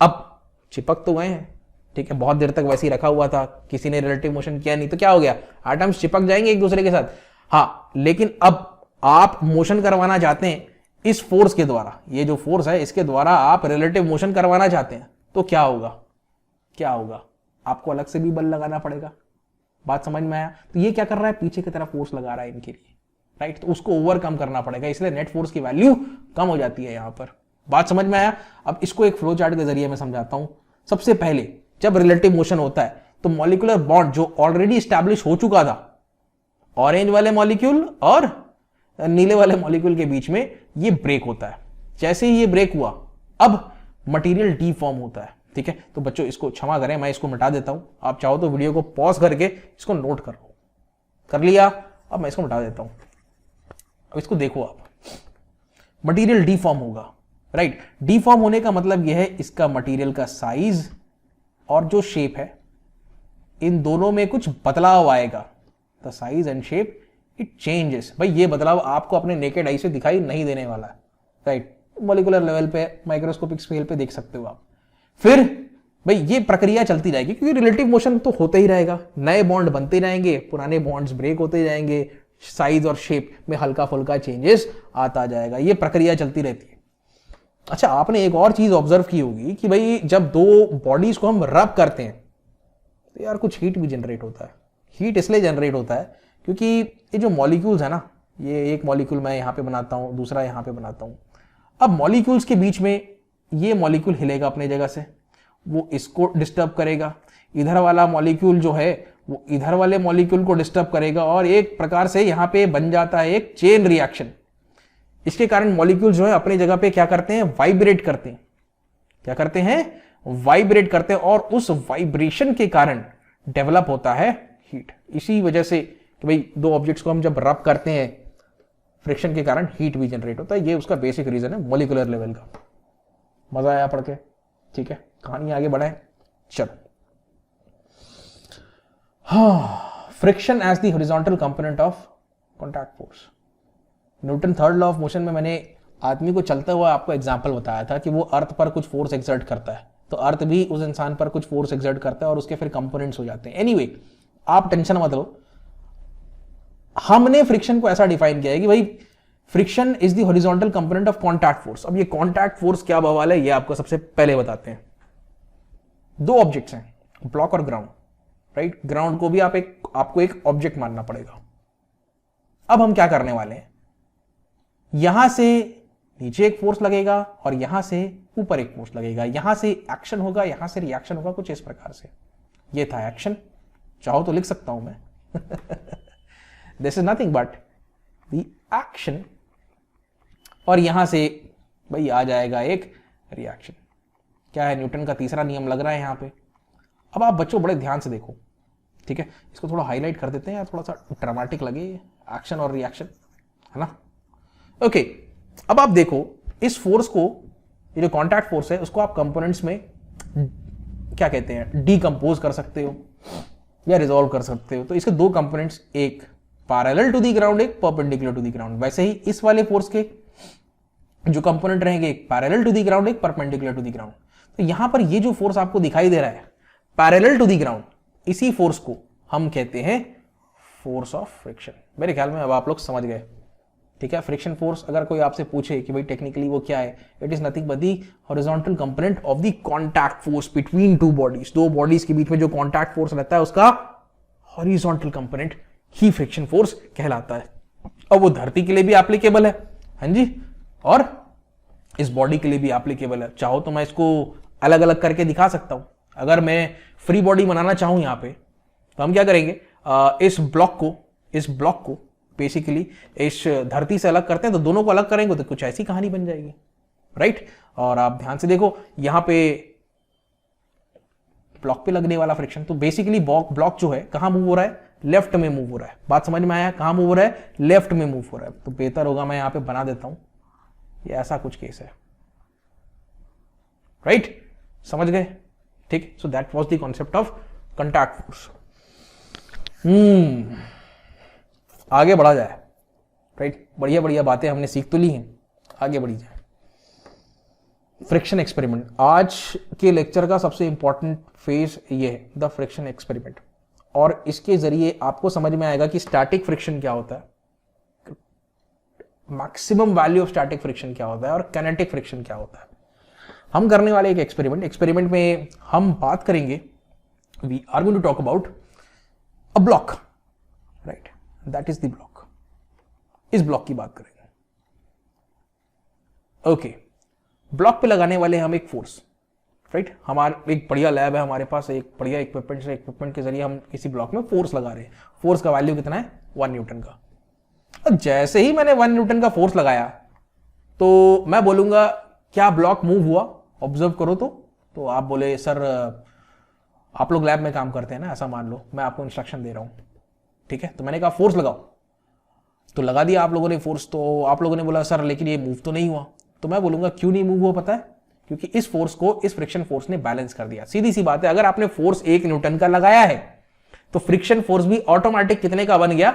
अब चिपक तो गए हैं, ठीक है, बहुत देर तक वैसे ही रखा हुआ था, किसी ने रिलेटिव मोशन किया नहीं, तो क्या हो गया, एटम्स चिपक जाएंगे एक दूसरे के साथ। हाँ, लेकिन अब आप मोशन करवाना चाहते हैं इस फोर्स के द्वारा, ये जो फोर्स है इसके द्वारा आप रिलेटिव मोशन करवाना चाहते हैं, तो क्या होगा, आपको अलग से भी बल लगाना पड़ेगा। बात समझ में आया? तो ये क्या कर रहा है, पीछे की तरफ फोर्स लगा रहा है इनके लिए, राइट, तो उसको ओवरकम करना पड़ेगा, इसलिए नेट फोर्स की वैल्यू कम हो जाती है यहां पर। बात समझ में आया? अब इसको एक फ्लो चार्ट के जरिए मैं समझाता हूं। सबसे पहले जब रिलेटिव मोशन होता है तो मॉलिक्यूलर बॉन्ड जो ऑलरेडी स्टैब्लिश हो चुका था ऑरेंज वाले मॉलिक्यूल और नीले वाले मॉलिक्यूल के बीच में, ये ब्रेक होता है। जैसे ही ये ब्रेक हुआ अब मटेरियल डीफॉर्म होता है। ठीक है, तो बच्चों इसको क्षमा करें, मैं इसको मिटा देता हूं, आप चाहो तो वीडियो को पॉज करके इसको नोट कर लो। कर लिया? अब मैं इसको मिटा देता हूं, अब इसको देखो आप, मटेरियल डीफॉर्म होगा, राइट। डीफॉर्म होने का मतलब यह है इसका मटेरियल का साइज और जो शेप है इन दोनों में कुछ बदलाव आएगा। The size and shape it changes. भाई ये बदलाव आपको अपने नेकेड आई से दिखाई नहीं देने वाला है, राइट, मॉलिक्यूलर लेवल पे माइक्रोस्कोपिक स्केल पे देख सकते हो आप। फिर भाई ये प्रक्रिया चलती रहेगी क्योंकि रिलेटिव मोशन तो होता ही रहेगा, नए बॉन्ड बनते रहेंगे, पुराने बॉन्ड्स ब्रेक होते जाएंगे, साइज और शेप में हल्का फुल्का चेंजेस आता जाएगा, ये प्रक्रिया चलती रहती है। अच्छा, आपने एक और चीज ऑब्जर्व की होगी कि भाई जब दो बॉडीज को हम रब करते हैं तो यार कुछ हीट भी जनरेट होता है। हीट इसलिए जनरेट होता है क्योंकि ये जो मॉलिक्यूल्स है ना, ये एक मॉलिक्यूल मैं यहां पे बनाता हूं, दूसरा यहां पे बनाता हूं। अब मॉलिक्यूल्स के बीच में ये मॉलिक्यूल हिलेगा अपने जगह से, वो इसको डिस्टर्ब करेगा, इधर वाला मॉलिक्यूल जो है वो इधर वाले मॉलिक्यूल को डिस्टर्ब करेगा, और एक प्रकार से यहां पे बन जाता है एक चेन रिएक्शन। इसके कारण मॉलिक्यूल जो है अपनी जगह पे क्या करते हैं, वाइब्रेट करते हैं। क्या करते हैं? वाइब्रेट करते हैं, और उस वाइब्रेशन के कारण डेवलप होता है हीट। इसी वजह से कि भाई दो ऑब्जेक्ट्स को हम जब रब करते हैं फ्रिक्शन के कारण हीट भी जनरेट होता है। ये उसका बेसिक रीजन है मॉलिक्यूलर लेवल का। मजा आया पढ़ के? ठीक है, कहानी आगे बढ़ाएं। चलो, हाँ, friction as the horizontal component of contact force. Newton third law of motion में मैंने आदमी को चलता हुआ आपको एग्जांपल बताया था कि वो अर्थ पर कुछ फोर्स एक्सर्ट करता है, तो अर्थ भी उस इंसान पर कुछ फोर्स एक्सर्ट करता है और उसके फिर कंपोनेंट्स हो जाते हैं। एनीवे, आप टेंशन मत लो, हमने फ्रिक्शन को ऐसा डिफाइन किया है कि भाई friction is the horizontal component of contact force. अब ये कॉन्टैक्ट फोर्स क्या बवाल है ये आपको सबसे पहले बताते हैं। दो ऑब्जेक्ट्स हैं, ब्लॉक और ग्राउंड, राइट। ग्राउंड को भी आपको एक ऑब्जेक्ट मानना पड़ेगा। अब हम क्या करने वाले हैं, यहां से नीचे एक फोर्स लगेगा और यहां से ऊपर एक फोर्स लगेगा, यहां से एक्शन होगा, यहां से रिएक्शन होगा, कुछ इस प्रकार से। ये था एक्शन, चाहो तो लिख सकता हूं मैं this is nothing but the action, और यहां से भाई आ जाएगा एक रिएक्शन। क्या है, न्यूटन का तीसरा नियम लग रहा है यहां पे। अब आप बच्चों बड़े ध्यान से देखो, ठीक है, इसको थोड़ा हाईलाइट कर देते हैं या थोड़ा सा ड्रामेटिक लगे, एक्शन और रिएक्शन, है ना। ओके, अब आप देखो इस फोर्स को, ये जो कॉन्टैक्ट फोर्स है उसको आप कंपोनेंट्स में क्या कहते हैं, डीकंपोज कर सकते हो या रिजॉल्व कर सकते हो। तो इसके दो कंपोनेंट्स, एक पैरेलल टू द ग्राउंड, एक परपेंडिकुलर टू द ग्राउंड। वैसे ही इस वाले फोर्स के जो कंपोनेंट रहेंगे, एक पैरेलल टू द ग्राउंड, एक परपेंडिकुलर टू द ग्राउंड। तो यहां पर ये जो फोर्स आपको दिखाई दे रहा है पैरेलल टू द ग्राउंड, इसी फोर्स को हम कहते हैं फोर्स ऑफ फ्रिक्शन। मेरे ख्याल में अब आप लोग समझ गए, ठीक है। फ्रिक्शन फोर्स अगर कोई आपसे पूछे कि भाई टेक्निकली वो क्या है, it is nothing but the horizontal component of the contact force between two bodies. दो बॉडीज के बीच में जो कॉन्टैक्ट फोर्स रहता है उसका हॉरिजॉन्टल कंपोनेंट ही फ्रिक्शन फोर्स कहलाता है। और वो धरती के लिए भी एप्लीकेबल है, हाँ जी, और इस बॉडी के लिए भी एप्लीकेबल है। चाहो तो मैं इसको अलग अलग करके दिखा सकता हूं, अगर मैं फ्री बॉडी बनाना चाहूं यहां पे तो हम क्या करेंगे, इस ब्लॉक को बेसिकली इस धरती से अलग करते हैं, तो दोनों को अलग करेंगे तो कुछ ऐसी कहानी बन जाएगी, राइट। और आप ध्यान से देखो यहां पे ब्लॉक पे लगने वाला फ्रिक्शन, तो बेसिकली ब्लॉक जो है कहां मूव हो रहा है, लेफ्ट में मूव हो रहा है। बात समझ में आया, कहां मूव हो रहा है, लेफ्ट में मूव हो रहा है। तो बेहतर होगा मैं यहां पे बना देता हूं, ये ऐसा कुछ केस है, राइट, समझ गए, ठीक। So that was the concept of contact force. आगे बढ़ा जाए, राइट, बढ़िया बढ़िया बातें हमने सीख तो ली हैं, आगे बढ़ी जाए। फ्रिक्शन एक्सपेरिमेंट, आज के लेक्चर का सबसे इंपॉर्टेंट फेज ये है, द फ्रिक्शन एक्सपेरिमेंट। और इसके जरिए आपको समझ में आएगा कि स्टैटिक फ्रिक्शन क्या होता है, maximum value of static friction क्या होता है और काइनेटिक फ्रिक्शन क्या होता है। हम करने वाले एक एक्सपेरिमेंट में हम बात करेंगे, we are going to talk about a block, right, that is the block. इस ब्लॉक की बात करेंगे, ओके। ब्लॉक पे लगाने वाले हम एक फोर्स, राइट, हमारा एक बढ़िया लैब है हमारे पास, एक बढ़िया इक्विपमेंट के जरिए हम किसी ब्लॉक में फोर्स लगा रहे हैं। फोर्स का वैल्यू कितना है, 1 न्यूटन का। और जैसे ही मैंने 1 न्यूटन का फोर्स लगाया तो मैं बोलूंगा क्या ब्लॉक मूव हुआ, ऑब्जर्व करो। तो आप बोले सर आप लोग लैब में काम करते हैं ना, ऐसा मान लो मैं आपको इंस्ट्रक्शन दे रहा हूं, ठीक है। तो मैंने कहा फोर्स लगाओ, तो लगा दिया आप लोगों ने फोर्स। तो आप लोगों ने बोला सर लेकिन ये मूव तो नहीं हुआ। तो मैं बोलूंगा क्यों नहीं मूव हुआ पता है, क्योंकि इस फोर्स को इस फ्रिक्शन फोर्स ने बैलेंस कर दिया। सीधी सी बात है, अगर आपने फोर्स 1 न्यूटन का लगाया है तो फ्रिक्शन फोर्स भी ऑटोमेटिक कितने का बन गया,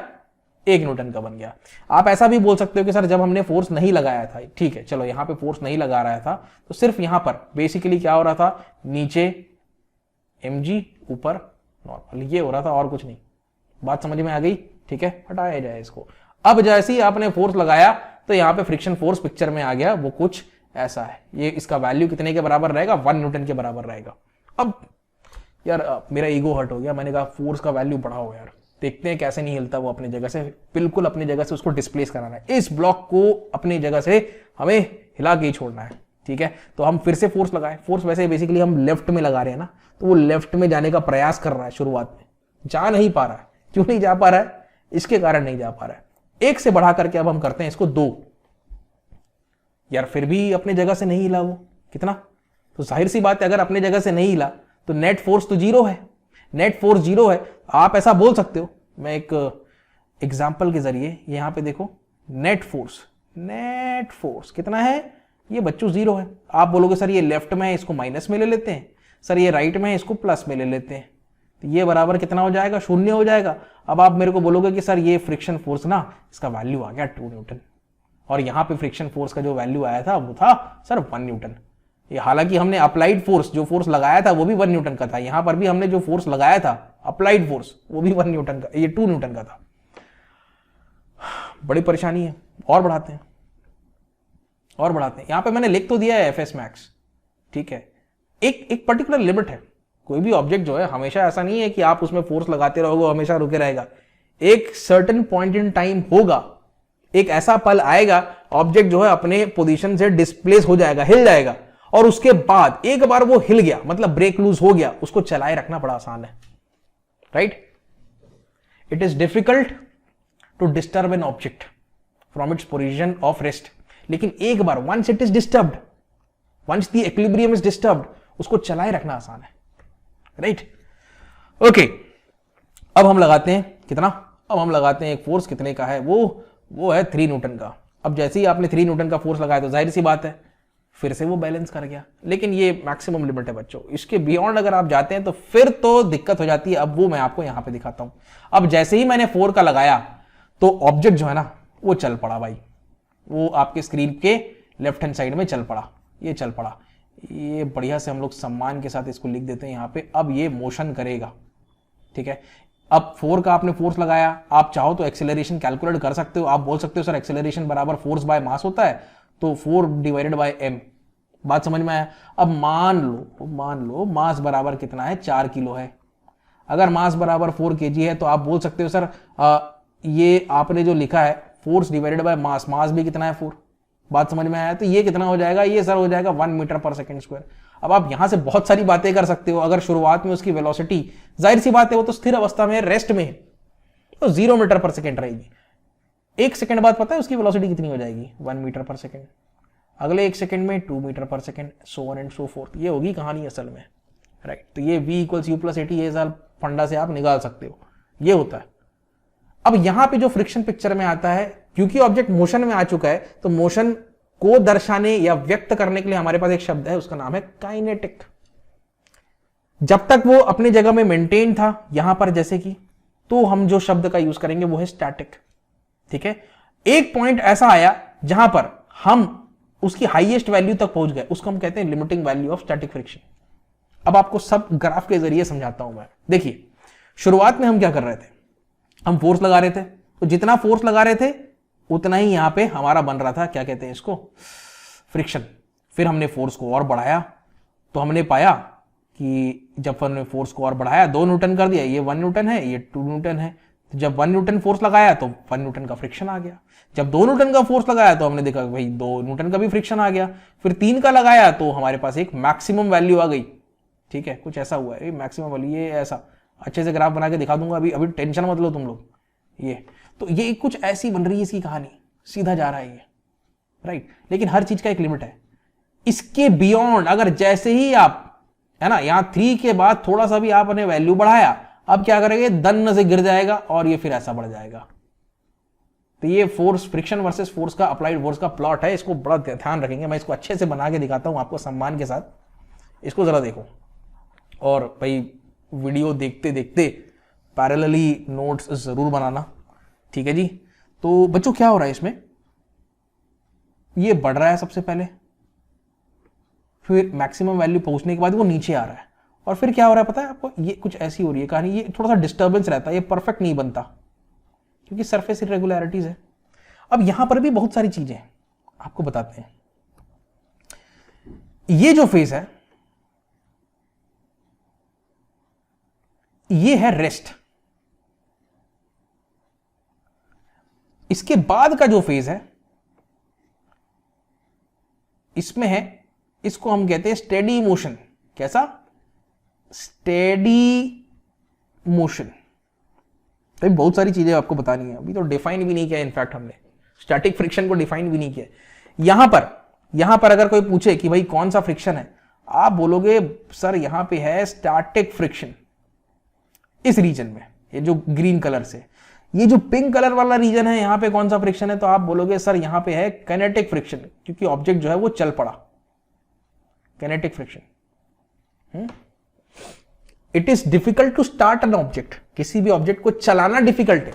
1 न्यूटन का बन गया। आप ऐसा भी बोल सकते हो कि सर जब हमने फोर्स नहीं लगाया था, ठीक है चलो यहां पे फोर्स नहीं लगा रहा था, तो सिर्फ यहां पर बेसिकली क्या हो रहा था, नीचे mg ऊपर नॉर्मल, ये हो रहा था और कुछ नहीं। बात समझ में आ गई, ठीक है, हटाया जाए इसको। अब जैसे ही आपने फोर्स लगाया तो यहां पे फ्रिक्शन फोर्स पिक्चर में आ गया, वो कुछ ऐसा है। ये इसका वैल्यू कितने के बराबर रहेगा, 1 न्यूटन के बराबर रहेगा। अब यार मेरा ईगो हर्ट हो गया, मैंने कहा फोर्स का वैल्यू बढ़ाओ यार, देखते हैं कैसे नहीं हिलता वो अपनी जगह से, बिल्कुल अपनी जगह से उसको डिस्प्लेस कराना है। इस ब्लॉक को अपनी जगह से हमें हिला के ही छोड़ना है, ठीक है। तो हम फिर से फोर्स लगाए। फोर्स वैसे बेसिकली हम लेफ्ट में लगा रहे हैं ना, तो वो लेफ्ट में जाने का प्रयास कर रहा है, शुरुआत में जा नहीं पा रहा है। क्यों नहीं जा पा रहा है, इसके कारण नहीं जा पा रहा है। 1 से बढ़ा करके अब हम करते हैं इसको 2, यार फिर भी अपने जगह से नहीं हिला वो, कितना, तो जाहिर सी बात है अगर अपने जगह से नहीं हिला तो नेट फोर्स तो 0 है, नेट फोर्स 0 है। आप ऐसा बोल सकते हो, मैं एक एग्जांपल के जरिए, यहां पे देखो नेट फोर्स कितना है, ये बच्चों 0 है। आप बोलोगे सर ये लेफ्ट में है, इसको माइनस में ले लेते हैं, सर ये राइट में है, इसको प्लस में ले लेते हैं, तो ये बराबर कितना हो जाएगा, 0 हो जाएगा। अब आप मेरे को बोलोगे कि सर ये फ्रिक्शन फोर्स ना, इसका वैल्यू आ गया 2 न्यूटन, और यहां पे फ्रिक्शन फोर्स का जो वैल्यू आया था वो था सर 1 न्यूटन। ये हालांकि हमने अप्लाइड फोर्स, जो फोर्स लगाया था वो भी 1 न्यूटन का था, यहां पर भी हमने जो फोर्स लगाया था अप्लाइड फोर्स वो भी 1 न्यूटन का, ये 2 न्यूटन का था। बड़ी परेशानी है, और बढ़ाते हैं। यहां पे मैंने लिख तो दिया है एफएस मैक्स, ठीक है, एक पर्टिकुलर लिमिट है। कोई भी ऑब्जेक्ट जो है हमेशा ऐसा नहीं है कि आप उसमें फोर्स लगाते रहोगे हमेशा रुके रहेगा। एक सर्टेन पॉइंट इन टाइम होगा, एक ऐसा पल आएगा, ऑब्जेक्ट जो है अपने पोजीशन से डिस्प्लेस हो जाएगा, हिल जाएगा, और उसके बाद एक बार वो हिल गया मतलब ब्रेक लूज हो गया, उसको चलाए रखना बड़ा आसान है, right. It is difficult to disturb an object from its position of rest, लेकिन एक बार once it is disturbed, once the equilibrium is disturbed, उसको चलाए रखना आसान है, राइट। ओके, अब हम लगाते हैं कितना, अब हम लगाते हैं एक फोर्स, कितने का है वो है 3 न्यूटन का। अब जैसे ही आपने 3 न्यूटन का फोर्स लगाया तो जाहिर सी बात है फिर से वो बैलेंस कर गया, लेकिन ये मैक्सिमम लिमिट है बच्चों, इसके बियॉन्ड अगर आप जाते हैं तो फिर तो दिक्कत हो जाती है। अब वो मैं आपको यहां पे दिखाता हूं। अब जैसे ही मैंने 4 का लगाया तो ऑब्जेक्ट जो है ना वो चल पड़ा भाई, वो आपके स्क्रीन के लेफ्ट हैंड साइड में चल पड़ा, ये चल पड़ा। ये बढ़िया से हम लोग सम्मान के साथ इसको लिख देते हैं यहां पे। अब ये मोशन करेगा, ठीक है। अब 4 का आपने फोर्स लगाया, आप चाहो तो एक्सेलरेशन कैलकुलेट कर सकते हो। आप बोल सकते हो सर एक्सेलरेशन बराबर फोर्स बाय मास होता है, तो 4 डिवाइडेड बाय m। बात समझ में आया। अब मान लो मास बराबर कितना है, 4 किलो है। अगर मास बराबर 4 kg है तो आप बोल सकते हो सर ये आपने जो लिखा है फोर्स डिवाइडेड बाय मास, मास भी कितना है 4। बात समझ में आया। तो ये कितना हो जाएगा, ये सर हो जाएगा 1 मीटर पर सेकंड स्क्वायर। अब आप यहां से बहुत सारी बातें कर सकते हो। अगर शुरुआत में उसकी वेलोसिटी, जाहिर सी बात है वो तो स्थिर अवस्था में, रेस्ट में है, तो 0 मीटर पर सेकेंड रहेगी। 1 सेकेंड बाद पता है उसकी वेलोसिटी कितनी हो जाएगी? 1 मीटर पर सेकेंड। अगले 1 सेकेंड में 2 मीटर पर second, so on and so fourth. ये होगी कहानी असल में, राइट। तो ये v = u + at, ये साल फंडा से आप निकाल सकते हो, ये होता है। अब यहां पे जो फ्रिक्शन पिक्चर में आता है, क्योंकि ऑब्जेक्ट मोशन में आ चुका है, तो मोशन को दर्शाने या व्यक्त करने के लिए हमारे पास एक शब्द है, उसका नाम है काइनेटिक। जब तक वो अपनी जगह में मेंटेन था यहां पर जैसे कि, तो हम जो शब्द का यूज करेंगे वो है स्टैटिक, ठीक है। एक पॉइंट ऐसा आया जहां पर हम उसकी हाईएस्ट वैल्यू तक पहुंच गए, उसको हम कहते हैं limiting value of static friction. अब आपको सब ग्राफ के जरिए समझाता हूं मैं। देखिए, शुरुआत में हम क्या कर रहे थे? हम फोर्स लगा रहे थे, तो जितना फोर्स लगा रहे थे उतना ही यहां पे हमारा बन रहा था, क्या कहते हैं इसको, फ्रिक्शन। फिर हमने फोर्स को और बढ़ाया, तो हमने पाया कि जब हमने फोर्स को और बढ़ाया, 2 न्यूटन कर दिया, ये 1 न्यूटन है, ये 2 न्यूटन है। तो जब 1 न्यूटन फोर्स लगाया तो 1 न्यूटन का फ्रिक्शन आ गया। जब 2 न्यूटन का फोर्स लगाया तो हमने देखा भाई 2 न्यूटन का भी फ्रिक्शन आ गया। फिर 3 का लगाया तो हमारे पास एक मैक्सिमम वैल्यू आ गई, ठीक है। कुछ ऐसा हुआ है मैक्सिमम वैल्यू, ये ऐसा अच्छे से ग्राफ बना के दिखा दूंगा, अभी टेंशन मत लो तुम लोग। ये तो ये कुछ ऐसी बन रही है इसकी कहानी, सीधा जा रहा है ये, राइट। लेकिन हर चीज का एक लिमिट है। इसके बियॉन्ड अगर जैसे ही आप, है ना, यहां 3 के बाद थोड़ा सा भी आपने वैल्यू बढ़ाया, अब क्या करेंगे, दन्न से गिर जाएगा और ये फिर ऐसा बढ़ जाएगा। तो ये फोर्स, फ्रिक्शन वर्सेस फोर्स का, अप्लाइड फोर्स का प्लॉट है, इसको बड़ा ध्यान रखेंगे। मैं इसको अच्छे से बना के दिखाता हूं आपको सम्मान के साथ, इसको जरा देखो। और भाई वीडियो देखते देखते पैरेलली नोट्स जरूर बनाना, ठीक है जी। तो बच्चों क्या हो रहा है इसमें, ये बढ़ रहा है सबसे पहले, फिर मैक्सिमम वैल्यू पहुंचने के बाद वो नीचे आ रहा है, और फिर क्या हो रहा है पता है आपको, ये कुछ ऐसी हो रही है कहानी, ये थोड़ा सा डिस्टर्बेंस रहता है, ये परफेक्ट नहीं बनता क्योंकि सरफेस इरेगुलरिटीज है। अब यहां पर भी बहुत सारी चीजें आपको बताते हैं। ये जो फेज है ये है रेस्ट। इसके बाद का जो फेज है इसमें है, इसको हम कहते हैं स्टेडी मोशन। कैसा? Steady motion. तो बहुत सारी चीजें आपको बतानी है, अभी तो डिफाइन भी नहीं किया, इनफैक्ट हमने स्टैटिक फ्रिक्शन को डिफाइन भी नहीं किया। यहां पर अगर कोई पूछे कि भाई कौन सा फ्रिक्शन है, आप बोलोगे सर यहां पे है स्टैटिक फ्रिक्शन, इस रीजन में, ये जो ग्रीन कलर से, ये जो पिंक कलर वाला रीजन है यहां पे कौन सा फ्रिक्शन है, तो आप बोलोगे सर यहां पे है काइनेटिक फ्रिक्शन, क्योंकि ऑब्जेक्ट जो है वो चल पड़ा, kinetic friction. It is difficult to start an object, किसी भी ऑब्जेक्ट को चलाना डिफिकल्ट है,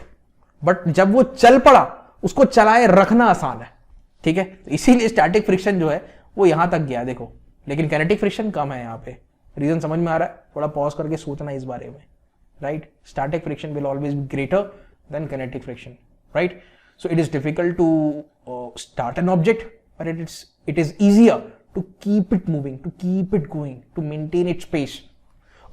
बट जब वो चल पड़ा उसको चलाए रखना आसान है, ठीक है। तो इसीलिए स्टैटिक फ्रिक्शन जो है वो यहां तक गया, देखो। लेकिन काइनेटिक फ्रिक्शन कम है यहां पे, रीजन समझ में आ रहा है? थोड़ा पॉज करके सोचना इस बारे में, right. Static friction will always be greater than kinetic friction, right. So it is difficult to start an object, but it is easier to keep it moving, to keep it going, to maintain its pace.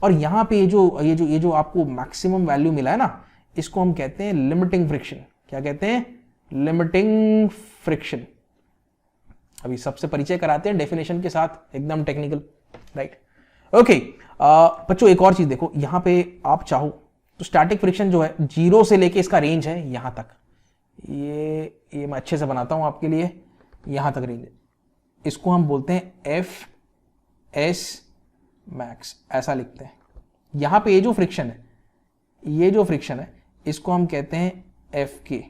और यहां पे ये जो आपको मैक्सिमम वैल्यू मिला है ना, इसको हम कहते हैं लिमिटिंग फ्रिक्शन। क्या कहते हैं? Limiting friction. अभी सबसे परिचय कराते हैं डेफिनेशन के साथ, एकदम टेक्निकल, राइट। ओके बच्चों, एक और चीज देखो, यहां पे आप चाहो तो स्टैटिक फ्रिक्शन जो है 0 से लेके इसका रेंज है यहां तक, ये मैं अच्छे से बनाता हूं आपके लिए, यहां तक रेंज है। इसको हम बोलते हैं एफ एस मैक्स, ऐसा लिखते हैं। यहां पे ये जो फ्रिक्शन है इसको हम कहते हैं एफ के,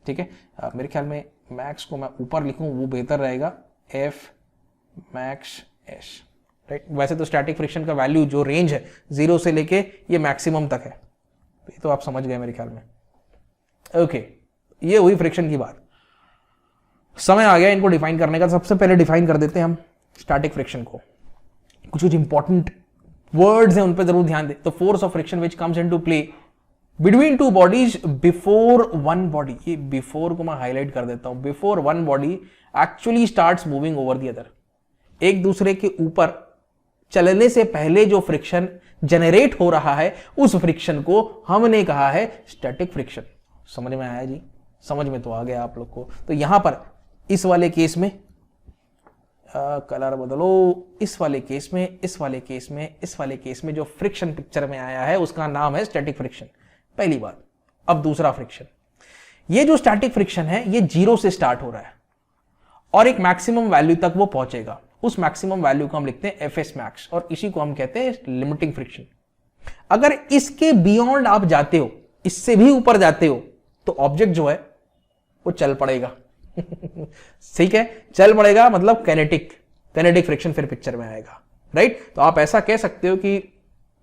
ठीक है। मेरे ख्याल में मैक्स को मैं ऊपर लिखूं वो बेहतर रहेगा, एफ मैक्स एस, राइट। वैसे तो स्टैटिक फ्रिक्शन का वैल्यू जो रेंज है 0 से लेके ये मैक्सिमम तक है, ये तो आप समझ गए मेरे ख्याल में। ओके, ये हुई फ्रिक्शन की बात। समय आ गया इनको डिफाइन करने का। सबसे पहले डिफाइन कर देते हैं हम स्टैटिक फ्रिक्शन को। कुछ इंपॉर्टेंट वर्ड्स हैं उन पर जरूर ध्यान दें। तो force of friction which comes into play between two bodies before one body, ये बिफोर को मैं हाईलाइट कर देता हूं, before one body actually starts moving over the other. एक दूसरे के ऊपर चलने से पहले जो फ्रिक्शन जनरेट हो रहा है उस फ्रिक्शन को हमने कहा है स्टैटिक फ्रिक्शन। समझ में आया जी? समझ में तो आ गया आप लोग को। तो यहां पर इस वाले केस में कलर बदलो, इस वाले केस में, इस वाले केस में, इस वाले केस में जो फ्रिक्शन पिक्चर में आया है उसका नाम है स्टैटिक फ्रिक्शन, पहली बात। अब दूसरा फ्रिक्शन, ये जो स्टैटिक फ्रिक्शन है ये 0 से स्टार्ट हो रहा है और एक मैक्सिमम वैल्यू तक वो पहुंचेगा। उस मैक्सिमम वैल्यू को हम लिखते हैं एफएस मैक्स और इसी को हम कहते हैं लिमिटिंग फ्रिक्शन। अगर इसके बियॉन्ड आप जाते हो, इससे भी ऊपर जाते हो, तो ऑब्जेक्ट जो है वो चल पड़ेगा। ठीक है, चल पड़ेगा मतलब कैनेटिक फ्रिक्शन फिर पिक्चर में आएगा, राइट। तो आप ऐसा कह सकते हो कि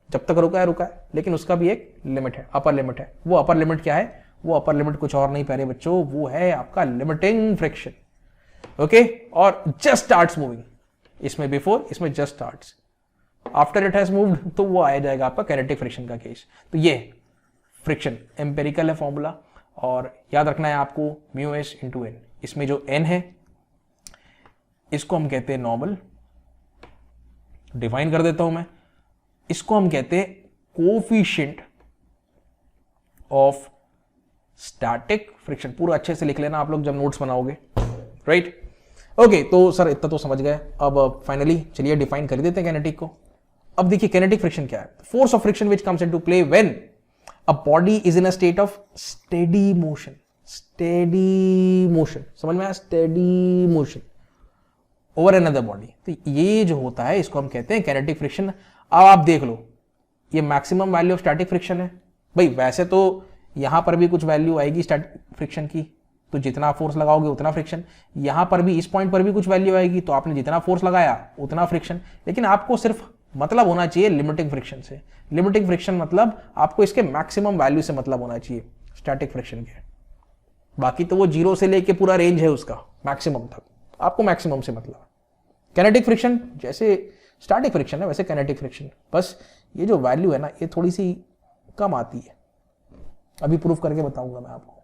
जब तक रुका है, लेकिन उसका भी एक लिमिट है, अपर लिमिट है। वो अपर लिमिट क्या है? वो अपर लिमिट कुछ और नहीं प्यारे बच्चों, वो है आपका लिमिटिंग फ्रिक्शन। ओके, और जस्ट स्टार्ट्स मूविंग, इसमें बिफोर, इसमें just starts, after it has moved, तो वो आ जाएगा आपका कैनेटिक फ्रिक्शन का केस। तो ये फ्रिक्शन एम्पेरिकल है फॉर्मूला, और याद रखना है आपको म्यू एस इंटू एन। इसमें जो एन है इसको हम कहते हैं नॉर्मल, डिफाइन कर देता हूं मैं, इसको हम कहते हैं कोफिशिएंट ऑफ स्टैटिक फ्रिक्शन। पूरा अच्छे से लिख लेना आप लोग जब नोट्स बनाओगे, राइट। ओके, तो सर इतना तो समझ गए। अब फाइनली चलिए डिफाइन कर देते हैं कैनेटिक को। अब देखिए कैनेटिक फ्रिक्शन क्या है? Force of friction which comes into play when a body is in a state of steady motion. Steady motion, समझ में आया? Steady motion over another body. तो ये जो होता है इसको हम कहते हैं कैनेटिक फ्रिक्शन। अब आप देख लो, ये maximum value of static friction है भाई। वैसे तो यहां पर भी कुछ वैल्यू आएगी स्टैटिक फ्रिक्शन की, तो जितना फोर्स लगाओगे उतना फ्रिक्शन। यहां पर भी, इस पॉइंट पर भी कुछ वैल्यू आएगी, तो आपने जितना फोर्स लगाया उतना फ्रिक्शन। लेकिन आपको सिर्फ मतलब होना चाहिए लिमिटिंग फ्रिक्शन से। लिमिटिंग फ्रिक्शन मतलब आपको इसके मैक्सिमम वैल्यू से मतलब होना चाहिए स्टैटिक फ्रिक्शन के। बाकी तो वो 0 से लेके पूरा रेंज है उसका मैक्सिमम तक, आपको मैक्सिमम से मतलब। कैनेटिक फ्रिक्शन जैसे स्टैटिक फ्रिक्शन है वैसे कैनेटिक फ्रिक्शन, बस ये जो वैल्यू है ना ये थोड़ी सी कम आती है। अभी प्रूफ करके बताऊंगा मैं आपको,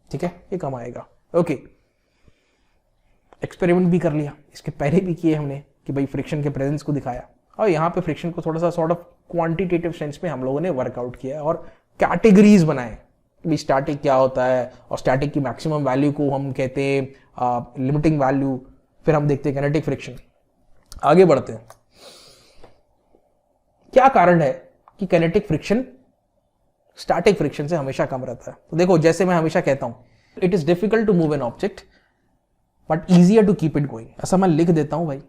ठीक है? ये कम आएगा। ओके, एक्सपेरिमेंट भी कर लिया, इसके पहले भी किए हमने कि भाई फ्रिक्शन के प्रेजेंस को दिखाया, और यहाँ पे फ्रिक्शन को थोड़ा सा सॉर्ट ऑफ क्वांटिटेटिव सेंस में हम लोगों ने वर्कआउट किया और कैटेगरीज बनाए कि स्टैटिक क्या होता है, और स्टैटिक की मैक्सिमम वैल्यू को हम कहते हैं लिमिटिंग वैल्यू। फिर हम देखते हैं कैनेटिक फ्रिक्शन। आगे बढ़ते हैं, क्या कारण है कि कैनेटिक फ्रिक्शन स्टैटिक फ्रिक्शन से हमेशा कम रहता है? तो देखो, जैसे मैं हमेशा कहता हूं, it is difficult to move an object but easier to keep it going. ऐसा मैं लिख देता हूं भाई।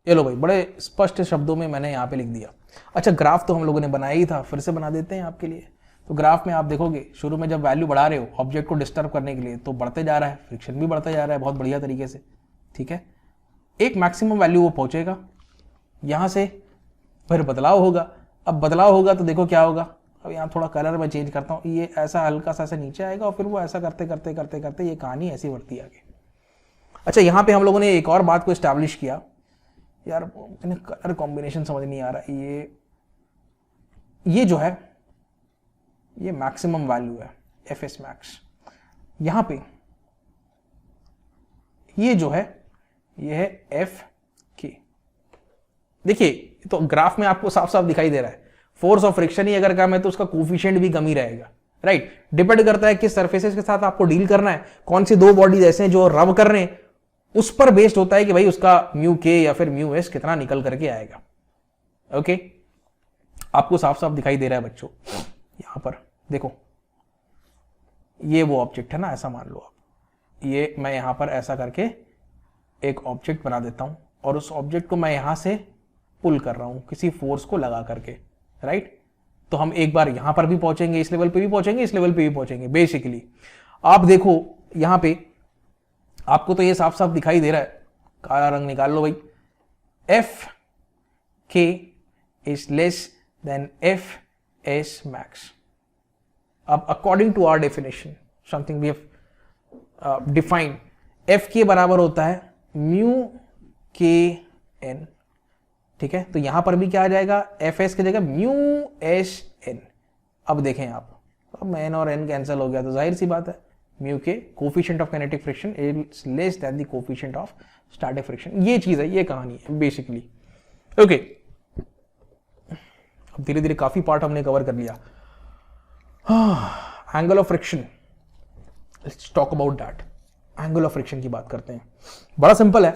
ये लो भाई, बड़े स्पष्ट शब्दों में मैंने यहां पे लिख दिया। अच्छा, ग्राफ तो हम लोगों ने बनाया ही था, फिर से बना देते हैं आपके लिए। तो ग्राफ में आप देखोगे, शुरू में जब वैल्यू बढ़ा रहे हो ऑब्जेक्ट को डिस्टर्ब करने के लिए, तो बढ़ते जा रहा है, फ्रिक्शन भी बढ़ता जा रहा है बहुत बढ़िया तरीके से, ठीक है। एक मैक्सिमम वैल्यू वो पहुंचेगा, यहां से फिर बदलाव होगा। अब बदलाव होगा तो देखो क्या होगा। अब यहाँ थोड़ा कलर मैं चेंज करता हूँ, ये ऐसा हल्का सा ऐसे नीचे आएगा और फिर वो ऐसा करते करते करते करते ये कहानी ऐसी बढ़ती आगे। अच्छा, यहाँ पे हम लोगों ने एक और बात को एस्टैब्लिश किया, यार कलर कॉम्बिनेशन समझ नहीं आ रहा। ये जो है ये मैक्सिमम वैल्यू है, एफ एस मैक्स। यहां पे ये जो है ये है एफ के। देखिए, तो ग्राफ में आपको साफ साफ दिखाई दे रहा है, फोर्स ऑफ फ्रिक्शन ही अगर कम है तो उसका कोफिशिएंट भी कम ही रहेगा, राइट। डिपेंड करता है किस सरफेसेस के साथ आपको डील करना है, कौन सी दो बॉडीज ऐसे हैं जो रब कर रहे हैं, उस पर बेस्ड होता है कि भाई उसका म्यू के या फिर म्यू एस कितना निकल करके आएगा। ओके, आपको साफ साफ दिखाई दे रहा है बच्चों। यहां पर देखो, ये वो ऑब्जेक्ट है ना, ऐसा मान लो आप। ये मैं यहां पर ऐसा करके एक ऑब्जेक्ट बना देता हूं और उस ऑब्जेक्ट को मैं यहां से पुल कर रहा हूं किसी फोर्स को लगा करके, राइट। तो हम एक बार यहां पर भी पहुंचेंगे, इस लेवल पे भी पहुंचेंगे, इस लेवल पे भी पहुंचेंगे। बेसिकली आप देखो यहां पे, आपको तो ये साफ साफ दिखाई दे रहा है, काला रंग निकाल लो भाई। F K is less than F S max. अब according to our definition, something we have defined, F K बराबर होता है म्यू के एन, ठीक है। तो यहां पर भी क्या आ जाएगा, एफ एस की जगह म्यू एस एन। अब देखें आप, अब एन और एन कैंसिल हो गया, तो जाहिर सी बात है म्यू के coefficient of kinetic friction is less then the coefficient of static friction. ये चीज है, ये कहानी है बेसिकली। ओके, अब धीरे धीरे काफी पार्ट हमने कवर कर लिया। Angle of friction, let's talk about that. Angle of friction की बात करते हैं। बड़ा सिंपल है,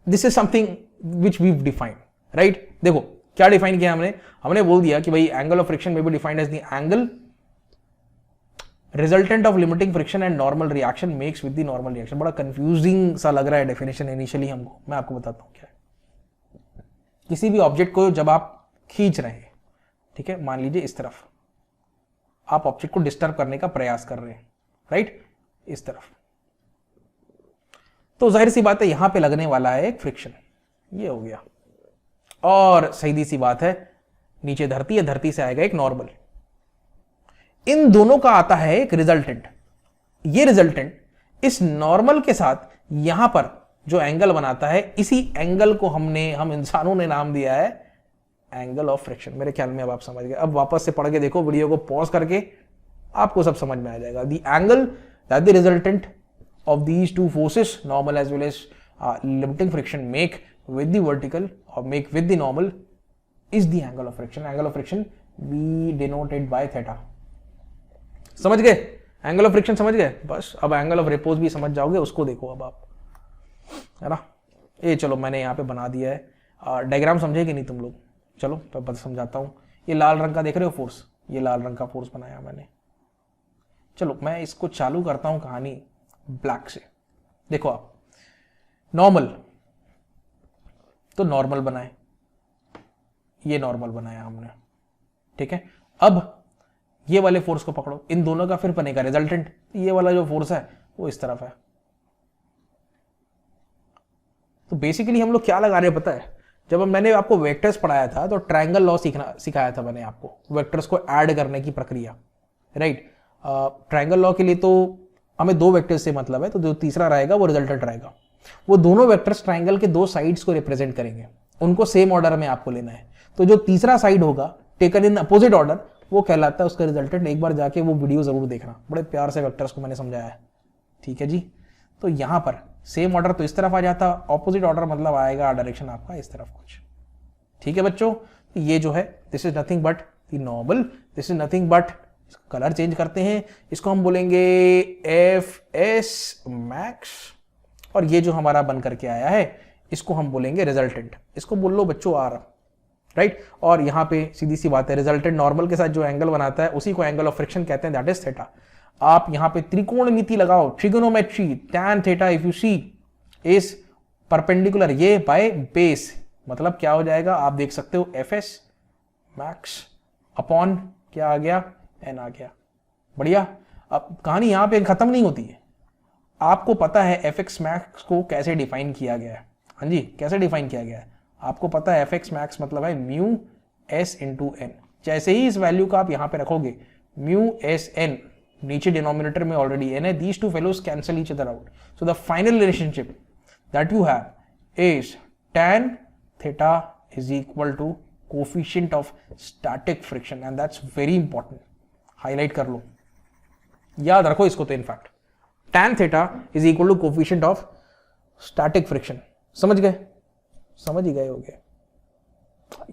this is something which we define, right. देखो क्या डिफाइन किया हमने, हमने बोल दिया कि भाई एंगल ऑफ फ्रिक्शन में भी defined as the angle resultant of limiting friction and normal reaction makes with the normal reaction. बड़ा कंफ्यूजिंग सा लग रहा है डेफिनेशन इनिशियली हमको, मैं आपको बताता हूं क्या है। किसी भी ऑब्जेक्ट को जब आप खींच रहे हैं, ठीक है, मान लीजिए इस तरफ आप ऑब्जेक्ट को डिस्टर्ब करने का प्रयास कर रहे हैं, राइट, इस तरफ, तो जाहिर सी बात है यहां पे लगने वाला है एक फ्रिक्शन, ये हो गया। और सीधी सी बात है नीचे धरती है, धरती से आएगा एक नॉर्मल, इन दोनों का आता है एक रिजल्टेंट। ये रिजल्टेंट इस नॉर्मल के साथ यहां पर जो एंगल बनाता है, इसी एंगल को हम इंसानों ने नाम दिया है एंगल ऑफ फ्रिक्शन। मेरे ख्याल में अब आप समझ गए। अब वापस से पढ़ के देखो वीडियो को, पॉज करके, आपको सब समझ में आ जाएगा। The angle that the resultant of these two forces, normal as well as limiting friction, make with the vertical or make with the normal is the angle of friction. Angle of friction we denoted by theta. समझ गए? एंगल ऑफ फ्रिक्शन समझ गए? बस अब एंगल ऑफ रिपोज भी समझ जाओगे, उसको देखो अब आप, है ना। ये चलो मैंने यहाँ पे बना दिया है डायग्राम, समझे कि नहीं तुम लोग? चलो मैं समझाता हूँ। ये लाल रंग का देख रहे हो फोर्स, ये लाल रंग का फोर्स बनाया मैंने। चलो मैं इसको चालू करता हूँ कहानी ब्लैक से। देखो आप, नॉर्मल तो नॉर्मल बनाए, ये नॉर्मल बनाया हमने, ठीक है। अब ये वाले फोर्स को पकड़ो, इन दोनों का फिर बनेगा रिजल्टेंट। ये वाला जो फोर्स है वो इस तरफ है। तो बेसिकली हम लोग क्या लगा रहे हैं पता है, जब मैंने आपको वेक्टर्स पढ़ाया था तो ट्रायंगल लॉ सिखाया था मैंने आपको, वेक्टर्स को ऐड करने की प्रक्रिया, राइट। ट्रायंगल लॉ के लिए तो हमें दो वेक्टर्स से मतलब है, तो जो तीसरा रहेगा वो रिजल्टेंट रहेगा। वो दोनों वेक्टर्स ट्रायंगल के दो साइड्स को रिप्रेजेंट करेंगे, उनको सेम ऑर्डर में आपको लेना है। तो जो तीसरा साइड होगा टेकन इन अपोजिट ऑर्डर, वो कहलाता है उसका रिजल्टेंट। एक बार जाके वो वीडियो जरूर देखना, बड़े प्यार से वेक्टर्स को मैंने समझाया है, ठीक है जी। तो यहां पर सेम ऑर्डर तो इस तरफ आ जाता, ऑपोजिट ऑर्डर मतलब आएगा डायरेक्शन आपका इस तरफ कुछ, ठीक है बच्चों। ये जो है this is nothing but the normal, this is nothing but, colour change करते हैं, इसको हम बोलेंगे एफ एस मैक्स, और ये जो हमारा बन करके आया है इसको हम बोलेंगे रिजल्टेंट। इसको बोल लो बच्चों आर, राइट। और यहां पे सीधी सी बात है, रिजल्टेंट नॉर्मल के साथ जो एंगल बनाता है उसी को एंगल ऑफ फ्रिक्शन कहते हैं, दैट इज थीटा। आप यहां पे त्रिकोणमिति लगाओ, trigonometry, tan theta if you see is perpendicular ये बाय बेस, मतलब क्या हो जाएगा आप देख सकते हो, एफ एस मैक्स अपॉन क्या आ गया, एन आ गया। बढ़िया। अब कहानी यहां पे खत्म नहीं होती है, आपको पता है एफ एक्स मैक्स को कैसे डिफाइन किया गया है। हाँ जी, कैसे डिफाइन किया गया है आपको पता है। एफ एक्स मैक्स मतलब है म्यू एस इंटू एन। जैसे ही इस वैल्यू का आप यहां पे रखोगे म्यू एस एन, नीचे डिनोमिनेटर में ऑलरेडी एन है, these two fellows cancel each other out, so the final relationship that you have is tan theta is equal to coefficient of static friction, and that's very important. Highlight कर लो, याद रखो इसको। तो in fact tan theta is equal to coefficient of static friction। समझ गए? समझ ही गए होगे।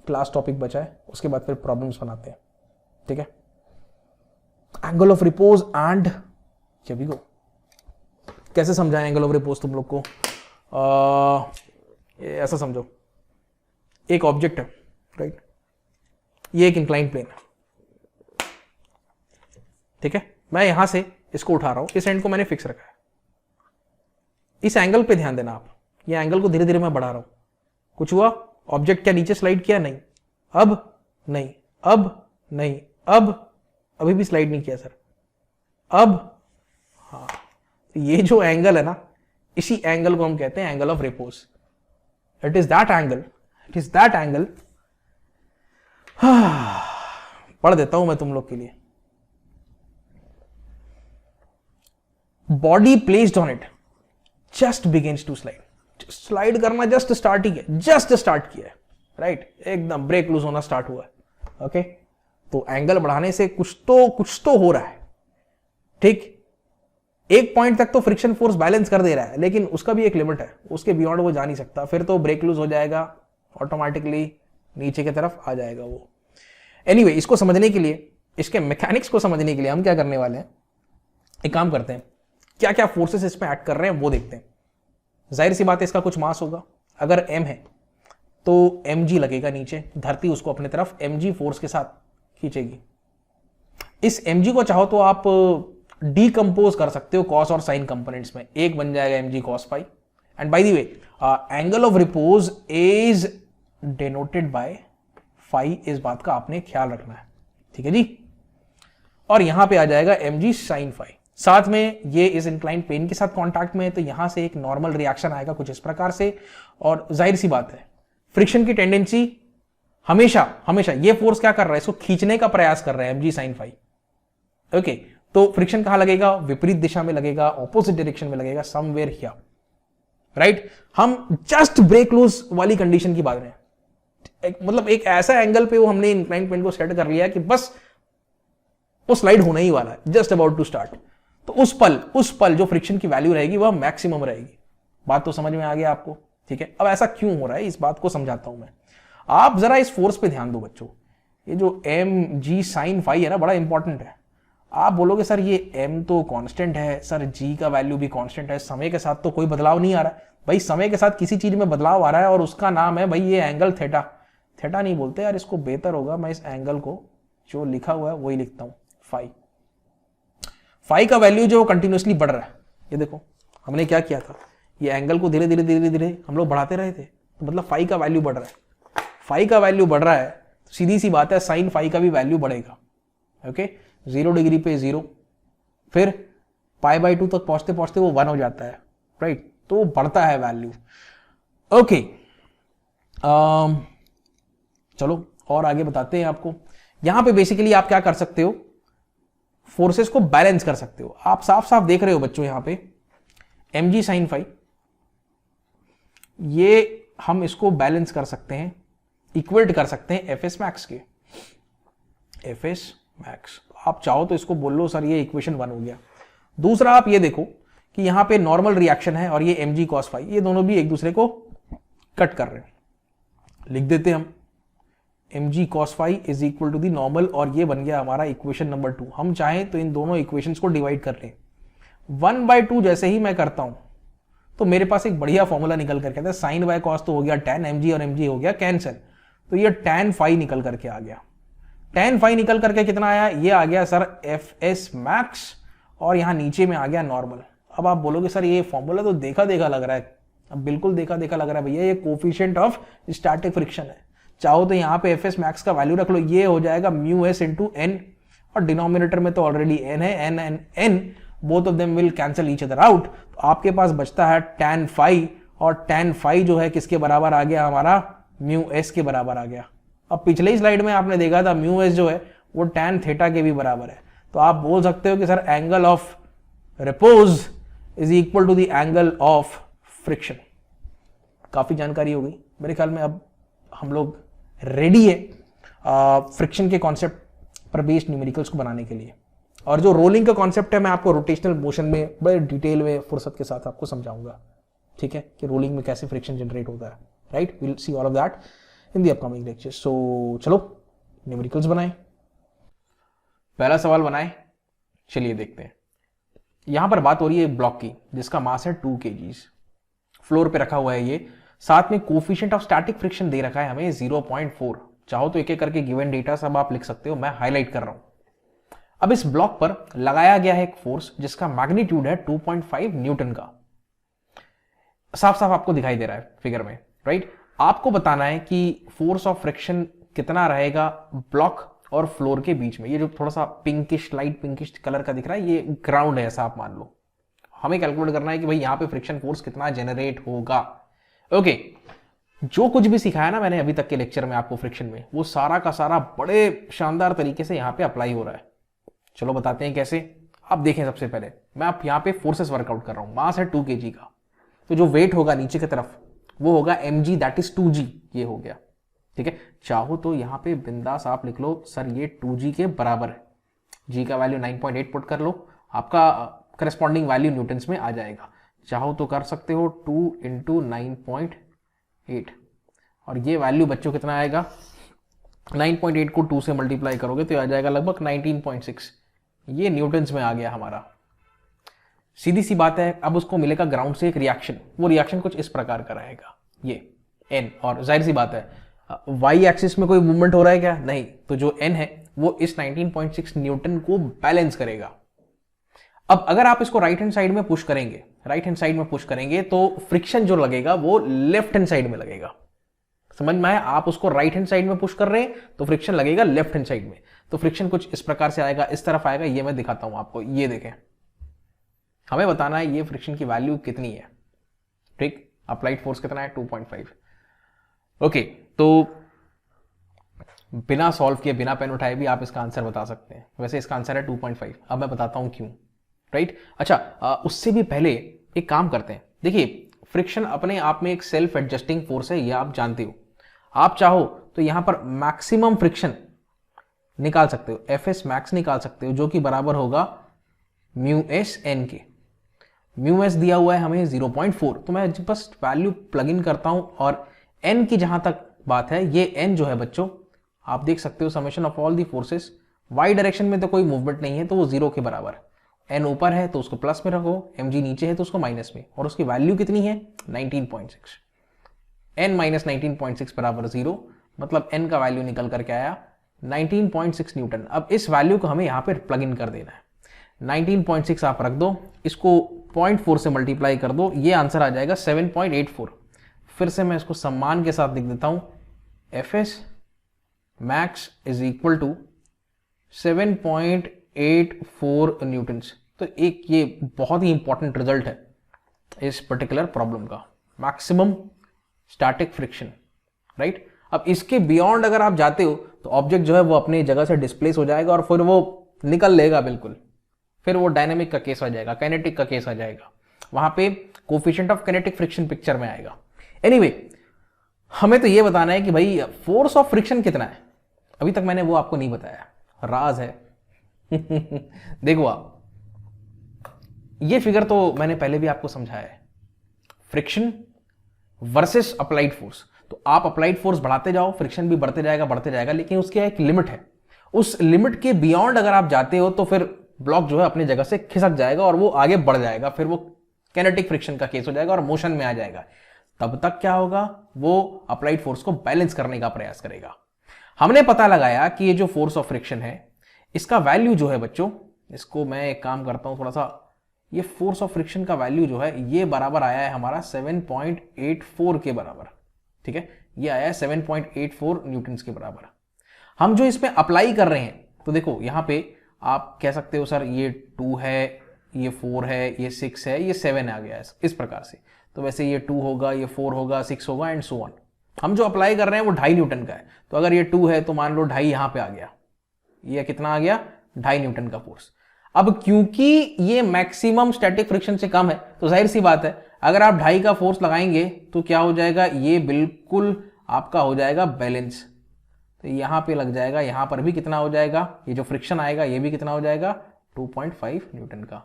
क्लास टॉपिक बचा है, उसके बाद फिर प्रॉब्लम्स बनाते हैं, ठीक है। एंगल ऑफ रिपोज एंड भी को कैसे समझाएं एंगल ऑफ रिपोज तुम लोग को? ऐसा समझो, एक ऑब्जेक्ट है, राइट, ये एक इंक्लाइन प्लेन है, ठीक है। मैं यहां से इसको उठा रहा हूं, इस एंड को मैंने फिक्स रखा है। इस एंगल पे ध्यान देना आप, ये एंगल को धीरे धीरे मैं बढ़ा रहा हूं। कुछ हुआ? ऑब्जेक्ट क्या नीचे स्लाइड किया? नहीं। अब नहीं, अब नहीं, अब अभी भी स्लाइड नहीं किया सर, अब हाँ। ये जो एंगल है ना, इसी एंगल को हम कहते हैं angle of repose. It is that angle, it is that angle. पढ़ देता हूं मैं तुम लोग के लिए। Body placed on it just begins to slide. Slide करना जस्ट स्टार्ट ही किया, जस्ट स्टार्ट किया है, राइट, एकदम ब्रेक लूज होना स्टार्ट हुआ है। ओके, तो एंगल बढ़ाने से कुछ तो हो रहा है, ठीक। एक पॉइंट तक तो फ्रिक्शन फोर्स बैलेंस कर दे रहा है, लेकिन उसका भी एक लिमिट है, उसके बियॉन्ड वो जा नहीं सकता, फिर तो ब्रेक लूज हो जाएगा, ऑटोमेटिकली नीचे की तरफ आ जाएगा वो। एनीवे, इसको समझने के लिए, इसके मैकेनिक्स को समझने के लिए हम क्या करने वाले हैं, एक काम करते हैं, क्या क्या फोर्सेस इसमें ऐड कर रहे हैं वो देखते हैं। जाहिर सी बात है इसका कुछ मास होगा, अगर m है तो mg लगेगा नीचे, धरती उसको अपनी तरफ mg फोर्स के साथ खींचेगी। इस mg को चाहो तो आप डीकंपोज कर सकते हो कॉस और साइन कंपोनेंट्स में, एक बन जाएगा mg cos phi. And by the way angle of repose is denoted by phi, इस बात का आपने ख्याल रखना है, ठीक है जी। और यहां पे आ जाएगा mg sin फाई। साथ में ये इस इंक्लाइन प्लेन के साथ कांटेक्ट में है, तो यहां से एक नॉर्मल रिएक्शन आएगा कुछ इस प्रकार से। और जाहिर सी बात है फ्रिक्शन की टेंडेंसी हमेशा हमेशा ये फोर्स क्या कर रहा है, इसको खींचने का प्रयास कर रहा है mg sin फाई। ओके, तो फ्रिक्शन कहां लगेगा, विपरीत दिशा में लगेगा, ऑपोजिट डायरेक्शन में लगेगा, समवेयर हियर, राइट। हम जस्ट ब्रेक लूज वाली कंडीशन की बात रहे, मतलब एक ऐसा एंगल पे वो हमने इंक्लाइन प्लेन को सेट कर लिया कि बस वो स्लाइड होना ही वाला है, जस्ट अबाउट टू स्टार्ट। तो उस पल जो फ्रिक्शन की वैल्यू रहेगी वह मैक्सिमम रहेगी। बात तो समझ में आ गया आपको, ठीक है। अब ऐसा क्यों हो रहा है इस बात को समझाता हूं मैं। आप जरा इस फोर्स पे ध्यान दो बच्चों, ये जो mg sin फाई है ना, बड़ा इंपॉर्टेंट है। आप बोलोगे सर ये m तो कांस्टेंट है, सर g का वैल्यू भी कांस्टेंट है, समय के साथ तो कोई बदलाव नहीं आ रहा है। भाई समय के साथ किसी चीज में बदलाव आ रहा है और उसका नाम है भाई ये एंगल थीटा। थीटा नहीं बोलते यार, इसको बेहतर होगा मैं इस एंगल को जो लिखा हुआ है वही लिखता हूं, फाई। फाई का वैल्यू जो कंटिन्यूसली बढ़ रहा है, ये देखो हमने क्या किया था, ये एंगल को धीरे धीरे धीरे धीरे हम लोग बढ़ाते रहे थे, तो मतलब फाई का वैल्यू बढ़ रहा है। फाई का वैल्यू बढ़ रहा है, सीधी सी बात है साइन फाई का भी वैल्यू बढ़ेगा। ओके, 0 डिग्री पे 0, फिर पाई बाई 2 तक पहुंचते पहुंचते वो 1 हो जाता है, राइट। तो वो बढ़ता है वैल्यू। ओके, चलो और आगे बताते हैं आपको। यहां पे बेसिकली आप क्या कर सकते हो, फोर्सेस को बैलेंस कर सकते हो। आप साफ साफ देख रहे हो बच्चों यहां पे mg sin फाई, ये हम इसको बैलेंस कर सकते हैं, इक्वेट कर सकते हैं fs मैक्स के। fs मैक्स आप चाहो तो इसको बोल लो सर ये इक्वेशन 1 हो गया। दूसरा आप ये देखो कि यहां पे नॉर्मल रिएक्शन है और ये mg cos फाई, ये दोनों भी एक दूसरे को कट कर रहे हैं। लिख देते हम mg cos phi is equal to the normal, और ये बन गया हमारा इक्वेशन नंबर 2। हम चाहें तो इन दोनों इक्वेशंस को डिवाइड कर लें। 1/2 जैसे ही मैं करता हूं तो मेरे पास एक बढ़िया फॉर्मूला निकल करके आता है, साइन बाय कॉस तो हो गया tan mg और mg हो गया कैंसिल, तो ये tan फाई निकल करके आ गया। tan फाई निकल करके कितना आया, ये आ गया सर fs मैक्स, और यहां नीचे में आ गया नॉर्मल। अब आप बोलोगे सर ये फॉर्मूला तो देखा देखा लग रहा है। अब बिल्कुल देखा देखा लग रहा है भैया, ये कोफिशिएंट ऑफ स्टैटिक फ्रिक्शन है। चाहो तो यहाँ पे fs मैक्स का वैल्यू रख लो, ये हो जाएगा μs इंटू n, और डिनोमिनेटर में तो ऑलरेडी n है, n and n both of them will cancel each other out. तो आपके पास बचता है tan फाई, और tan फाई जो है किसके बराबर आ गया हमारा, μs के बराबर आ गया। अब पिछले ही स्लाइड में आपने देखा था μs जो है वो tan थीटा के भी बराबर है। तो आप बोल सकते हो कि sir angle of repose is equal to the angle of friction. काफी जानकारी हो गई मेरे ख्याल में। अब हम लोग रेडी है फ्रिक्शन के कॉन्सेप्ट पर बेस्ड न्यूमेरिकल्स को बनाने के लिए। और जो रोलिंग का कॉन्सेप्ट है मैं आपको रोटेशनल मोशन में बड़े डिटेल में फुर्सत के साथ आपको समझाऊंगा, ठीक है, कि रोलिंग में कैसे फ्रिक्शन जनरेट होता है, right. Will see all of that in the upcoming lecture. So चलो न्यूमेरिकल्स बनाएं। पहला सवाल बनाएं, चलिए देखते हैं। यहां पर बात हो रही है ब्लॉक की जिसका मास है 2 kg, फ्लोर पे रखा हुआ है ये, साथ में कोफिशिएंट ऑफ स्टैटिक फ्रिक्शन दे रखा है हमें 0.4। चाहो तो एक एक करके गिवन डेटा सब आप लिख सकते हो, मैं हाईलाइट कर रहा हूं। अब इस ब्लॉक पर लगाया गया है एक फोर्स जिसका मैग्नीट्यूड है 2.5 न्यूटन का। साफ साफ आपको दिखाई दे रहा है फिगर में, राइट। आपको बताना है कि फोर्स ऑफ फ्रिक्शन कितना रहेगा ब्लॉक और फ्लोर के बीच में। ये जो थोड़ा सा पिंकिश, लाइट पिंकिश कलर का दिख रहा है, ये ग्राउंड है ऐसा आप मान लो। हमें कैलकुलेट करना है कि भाई यहां पे फ्रिक्शन फोर्स कितना जनरेट होगा। ओके, जो कुछ भी सिखाया ना मैंने अभी तक के लेक्चर में आपको फ्रिक्शन में, वो सारा का सारा बड़े शानदार तरीके से यहां पे अप्लाई हो रहा है। चलो बताते हैं कैसे। आप देखें, सबसे पहले मैं आप यहां पे फोर्सेस वर्कआउट कर रहा हूं। मास है 2 kg का, तो जो वेट होगा नीचे की तरफ वो होगा mg, दैट इज 2g, ये हो गया, ठीक है। चाहो तो यहां पे बिंदास आप लिख लो सर ये 2g के बराबर है। g का वैल्यू 9.8 पुट कर लो, आपका करस्पॉन्डिंग वैल्यू न्यूटन्स में आ जाएगा। चाहो तो कर सकते हो 2 इंटू 9.8, और ये वैल्यू बच्चों कितना आएगा, 9.8 को 2 से मल्टीप्लाई करोगे तो आ जाएगा लगभग 19.6। ये न्यूटन्स में आ गया हमारा, सीधी सी बात है, अब उसको मिलेगा ग्राउंड से एक रिएक्शन, वो रिएक्शन कुछ इस प्रकार का रहेगा, ये एन, और जाहिर सी बात है वाई एक्सिस में कोई मूवमेंट हो रहा है क्या? नहीं, तो जो एन है वो इस 19.6 न्यूटन को बैलेंस करेगा। अब अगर आप इसको राइट हैंड साइड में पुश करेंगे, राइट हैंड साइड में पुश करेंगे तो फ्रिक्शन जो लगेगा वो लेफ्ट हैंड साइड में लगेगा। समझ में आया? आप उसको राइट हैंड साइड में पुश कर रहे हैं तो फ्रिक्शन लगेगा लेफ्ट हैंड साइड में, तो फ्रिक्शन कुछ इस प्रकार से आएगा, इस तरफ आएगा। ये मैं दिखाता हूं आपको, ये देखें, हमें बताना है ये फ्रिक्शन की वैल्यू कितनी है। ठीक, अप्लाइड फोर्स कितना है? 2.5। ओके, तो बिना सॉल्व किए, बिना पेन उठाए भी आप इसका आंसर बता सकते हैं। वैसे इसका आंसर है 2.5। अब मैं बताता हूं क्यों। राइट, अच्छा, उससे भी पहले एक काम करते हैं। देखिए, फ्रिक्शन अपने आप में एक सेल्फ एडजस्टिंग फोर्स है, ये आप जानते हो। आप चाहो तो यहां पर मैक्सिमम फ्रिक्शन निकाल सकते हो, एफ एस मैक्स निकाल सकते हो, जो कि बराबर होगा म्यू एस एन के। म्यू एस दिया हुआ है हमें 0.4, तो मैं बस वैल्यू प्लग इन करता हूं, और एन की जहां तक बात है, ये एन जो है बच्चों, आप देख सकते हो summation of all the forces. Y direction में तो कोई मूवमेंट नहीं है, तो वो 0 के बराबर। एन ऊपर है तो उसको प्लस में रखो, एम जी नीचे है तो उसको माइनस में, और उसकी वैल्यू कितनी है? 19.6। एन माइनस 19.6 बराबर 0, मतलब एन का वैल्यू निकल करके आया 19.6 न्यूटन। अब इस वैल्यू को हमें यहां पर प्लग इन कर देना है। 19.6 आप रख दो, इसको 0.4 से मल्टीप्लाई कर दो, ये आंसर आ जाएगा 7.84। फिर से मैं इसको सम्मान के साथ लिख देता हूं, F S max is equal to 7.84 newtons. तो एक ये बहुत ही इंपॉर्टेंट रिजल्ट है इस पर्टिकुलर प्रॉब्लम का, मैक्सिमम स्टैटिक फ्रिक्शन। राइट, अब इसके बियॉन्ड अगर आप जाते हो तो ऑब्जेक्ट जो है वो अपनी जगह से डिस्प्लेस हो जाएगा, और फिर वो निकल लेगा बिल्कुल, फिर वो डायनेमिक का केस आ जाएगा, काइनेटिक का केस आ जाएगा, वहां पे coefficient of kinetic friction picture में आएगा। एनीवे, हमें तो ये बताना है कि भाई फोर्स ऑफ फ्रिक्शन कितना है। अभी तक मैंने वो आपको नहीं बताया, राज है। देखो आप, ये फिगर तो मैंने पहले भी आपको समझाया है, फ्रिक्शन वर्सेस अप्लाइड फोर्स। तो आप अप्लाइड फोर्स बढ़ाते जाओ, फ्रिक्शन भी बढ़ते जाएगा, लेकिन उसकी एक लिमिट है। उस लिमिट के बियॉन्ड अगर आप जाते हो तो फिर ब्लॉक जो है अपनी जगह से खिसक जाएगा और वो आगे बढ़ जाएगा, फिर वो काइनेटिक फ्रिक्शन का केस हो जाएगा और मोशन में आ जाएगा। तब तक क्या होगा? वो अप्लाइड फोर्स को बैलेंस करने का प्रयास करेगा। हमने पता लगाया कि ये जो फोर्स ऑफ फ्रिक्शन है, इसका वैल्यू जो है बच्चों, इसको मैं एक काम करता हूं थोड़ा सा, ये फोर्स ऑफ फ्रिक्शन का वैल्यू जो है ये बराबर आया है हमारा 7.84 के बराबर। ठीक है, ये आया है 7.84 न्यूटन्स के बराबर। हम जो इसमें अप्लाई कर रहे हैं, तो देखो यहां पे आप कह सकते हो सर ये 2 है, ये 4 है, ये 6 है, ये 7 आ गया है, इस प्रकार से। तो वैसे ये 2 होगा, ये 4 होगा, 6 होगा, एंड सो ऑन। हम जो अप्लाई कर रहे हैं वो 2.5 न्यूटन का है, तो अगर ये 2 है तो मान लो 2.5 यहां पे आ गया, ये कितना आ गया? 2.5 न्यूटन का फोर्स। अब क्योंकि ये मैक्सिमम स्टैटिक फ्रिक्शन से कम है, तो जाहिर सी बात है अगर आप 2.5 का फोर्स लगाएंगे तो क्या हो जाएगा? ये बिल्कुल आपका हो जाएगा बैलेंस। तो यहां पे लग जाएगा, यहां पर भी कितना हो जाएगा? ये जो फ्रिक्शन आएगा ये भी कितना हो जाएगा? 2.5 न्यूटन का।